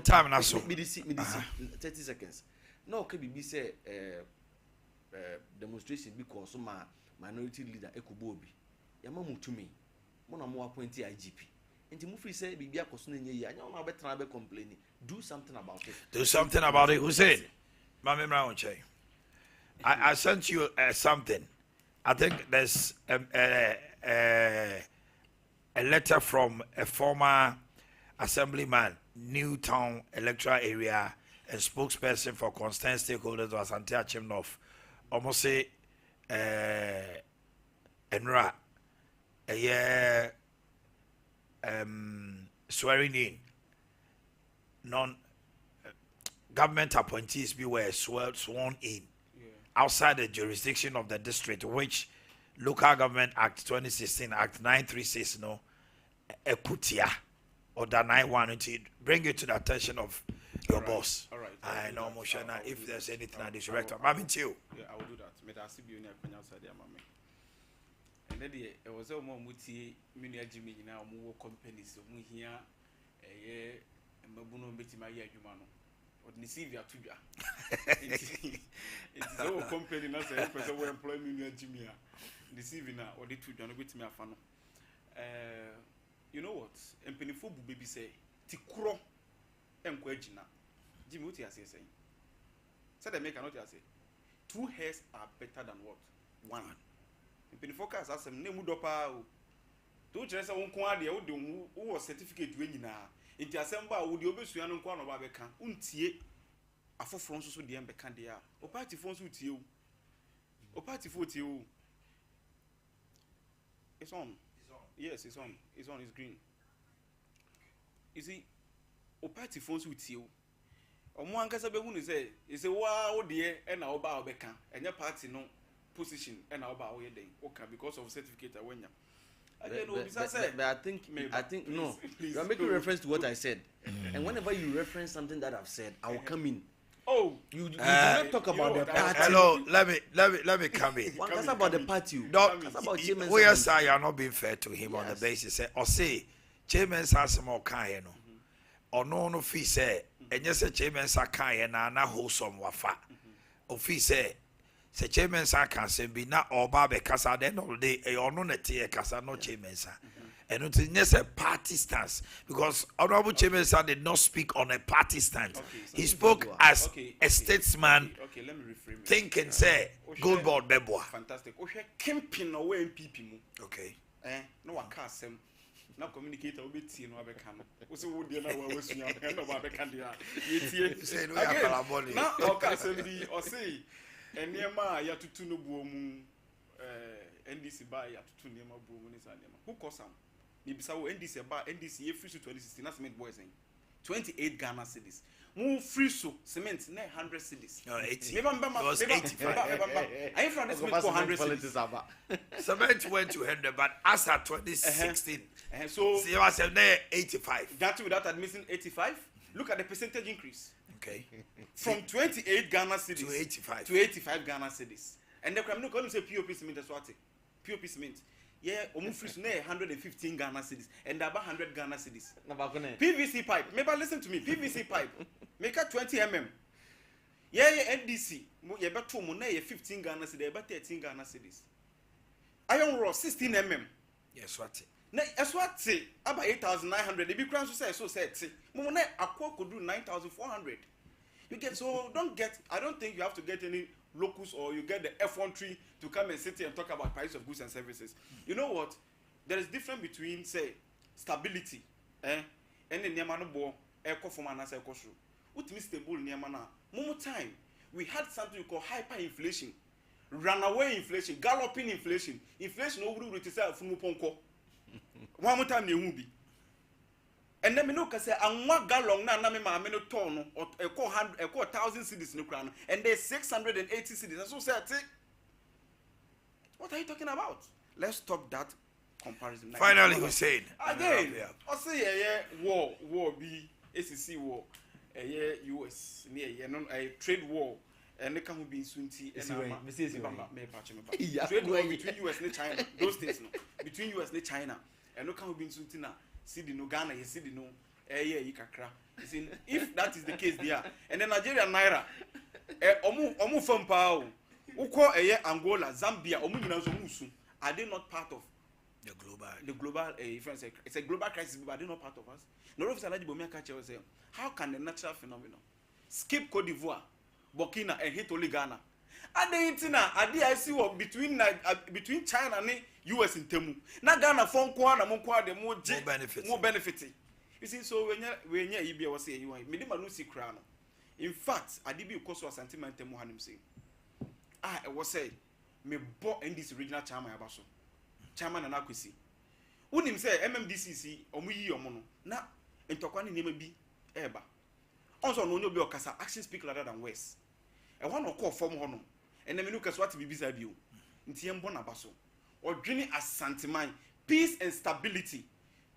time na so me di 30 seconds no ke bibi say demonstration because my minority leader Ekubo Obi ya ma mutumi mo na mo appoint IGP enti mu free say bibi akoso na nye anya na betra be complaining do something about it Who said Mama Mraunche I sent you something. I think there's a letter from a former Assemblyman, Newtown Electoral Area, and spokesperson for concerned stakeholders was Antia Chimnov. Almost say, Enra, a year swearing in non-government appointees were sworn in outside the jurisdiction of the district, which Local Government Act 2016, Act 936, no, Ekutia, or the 91, to bring it to the attention of your boss. All right. I know, Moshana, if there's anything I direct, I'm into you. Yeah, I will do that. May I see you near outside there, mammy. And then it was a more muti, mini Jimmy now, more companies, so we here a year and Mabuno Betty Maya Humano. Or Nisivia Tuja. It's our company, not a person who employ me near Jimmy. Deceiving now, or the two John with me a fan. You know what? And Pennyfo baby say, Tikro and Quagina. Jimmy, what you are saying? Said I make a note, I say, 2 hairs are better than what? 1. In Pennyfocus, as a name Mudopa, 2 dresses won't quality who was certificate winning now. In the assembly, would you be Suyan and Quan of Abecan, untie a 4 Francis with the Embecandia, or party phones with you, or party foot you. It's on. Yes, it's on. It's on. It's green. You see, o party phones with you. One can say, "It's a wow, dear, and our bow becca, and your party no position, and our bow day, okay, because of certificate. I win But I think no. You are making reference to what I said, and whenever you reference something that I've said, I will come in. Oh, you do not talk about the party. Hello, let me come in. One can about the party. No, about chairman. We are you are not being fair to him on the basis or say chairman's has some more kind or no fee say and yes a chairman's a kind and na wholesome wafa or fee say chairman's a can say be not all barbe casa then all day or no net casa no chairman's. And it's just a party stance because Honorable Chairman did not speak on a party stance. He spoke as a statesman. Okay, let me reframe it. Think and say, gold board beboa. Fantastic. Okay, camping away in people. Okay. No, I can't say. Now communicate a bit, you know, I can. What's the word you know? What's your hand of a candia? Say, no, I now, okay, say, or say, and near my Yatutuno boom, NDC by Yatutunema boom, who calls some? NDC about NDC free to 2016. That's made boys 28 Ghana cedis. Move free so cement 900 cedis. No, 80. It was 85. I am from this 400 cedis. Cement went to 100, but as at 2016, so it was 85. That without admitting 85. Look at the percentage increase. Okay. From 28 Ghana cedis to 85. To 85 Ghana cedis. And the criminal column say POP cement as what? POP cement. Yeah, almost 115 Ghana cedis and about 100 Ghana cedis. PVC pipe. Maybe listen to me. PVC pipe. Make it 20 mm. Yeah, NDC. You better 2 money 15 Ghana cedis, about 13 Ghana cedis. Iron rod 16 mm. Yes, what? That's what say about 8,900. The big crowns say so said. Money Aqua could do 9,400. You get so don't get. I don't think you have to get any locus or you get the F1 tree to come and sit here and talk about price of goods and services. You know what? There is difference between say stability, and the Niamano bo eco from an answer cost. What means stable Niamana? More time we had something we call hyperinflation, runaway inflation, galloping inflation. Inflation over to say from Ponko. One more time they will be. And then me no can say and one gallon na me ma me no ton or a 1,000 cedis no crown and there's 680 cedis. So say what are you talking about? Let's stop that comparison. Finally, we said again. I say war be ACC war, US near a trade war. And they can be Sunti and trade war between US and China. Those days no between US and China and no can be Suntina. See the no Ghana, you see the no Ikakra. If that is the case there, and then Nigeria Naira, Omu Sompa, Uko Angola, Zambia, Omu are they not part of the global it's a global crisis, but are they not part of us? No of Salaji Bomia catcher was saying, how can the natural phenomenon skip Cote d'Ivoire, Burkina, and hit only Ghana? Are they I see what between China and US in Temu. Na Ghana phone kwa na mo kwa de more benefiting. You see, so when you was saying you want me no see crown. In fact, I did be cause of sentiment Mohanim say. I was say me bought in this original chairman abaso. Chairman and akwisi. Unim say MMDCC omuyi omono. Na entokwani name bi eba. Also no no be okasa action speak louder than words. E one call form hono. And me no kasa what be bisa bio. Nti embo na baso. Odwene asanteman, peace and stability.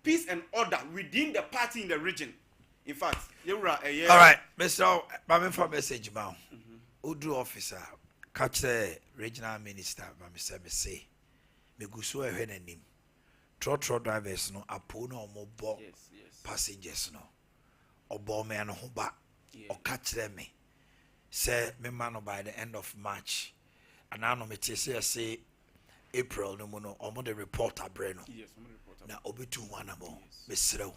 Peace and order within the party in the region. In fact, all right, Mr. Bamifo message now. Udu officer, catch the regional minister, Mr. Messe. Me gusu ehwe nanim. Trotro drivers no apo no omobo passengers no. Obo me no ho ba. O catch them me. Say me man by the end of March. And I know me say April no no omo the reporter breno. Yes, na obetu wana mo mesrew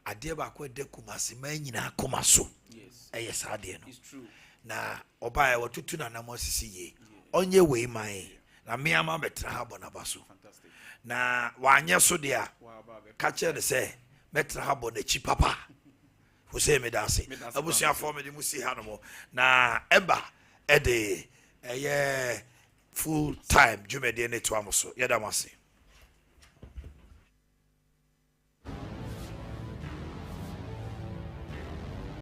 ade ba kwa de kumase man nyina akoma so yes ade no it's true na oba e wotutu na namo sisi ye onye we man na me ama betra ha bona baso fantastic na wanye so de a ka che de se metra ha bona chi papa wo se me dase abusia fo me de musi ha no mo na eba e de full time jumede ne to amoso yeda mase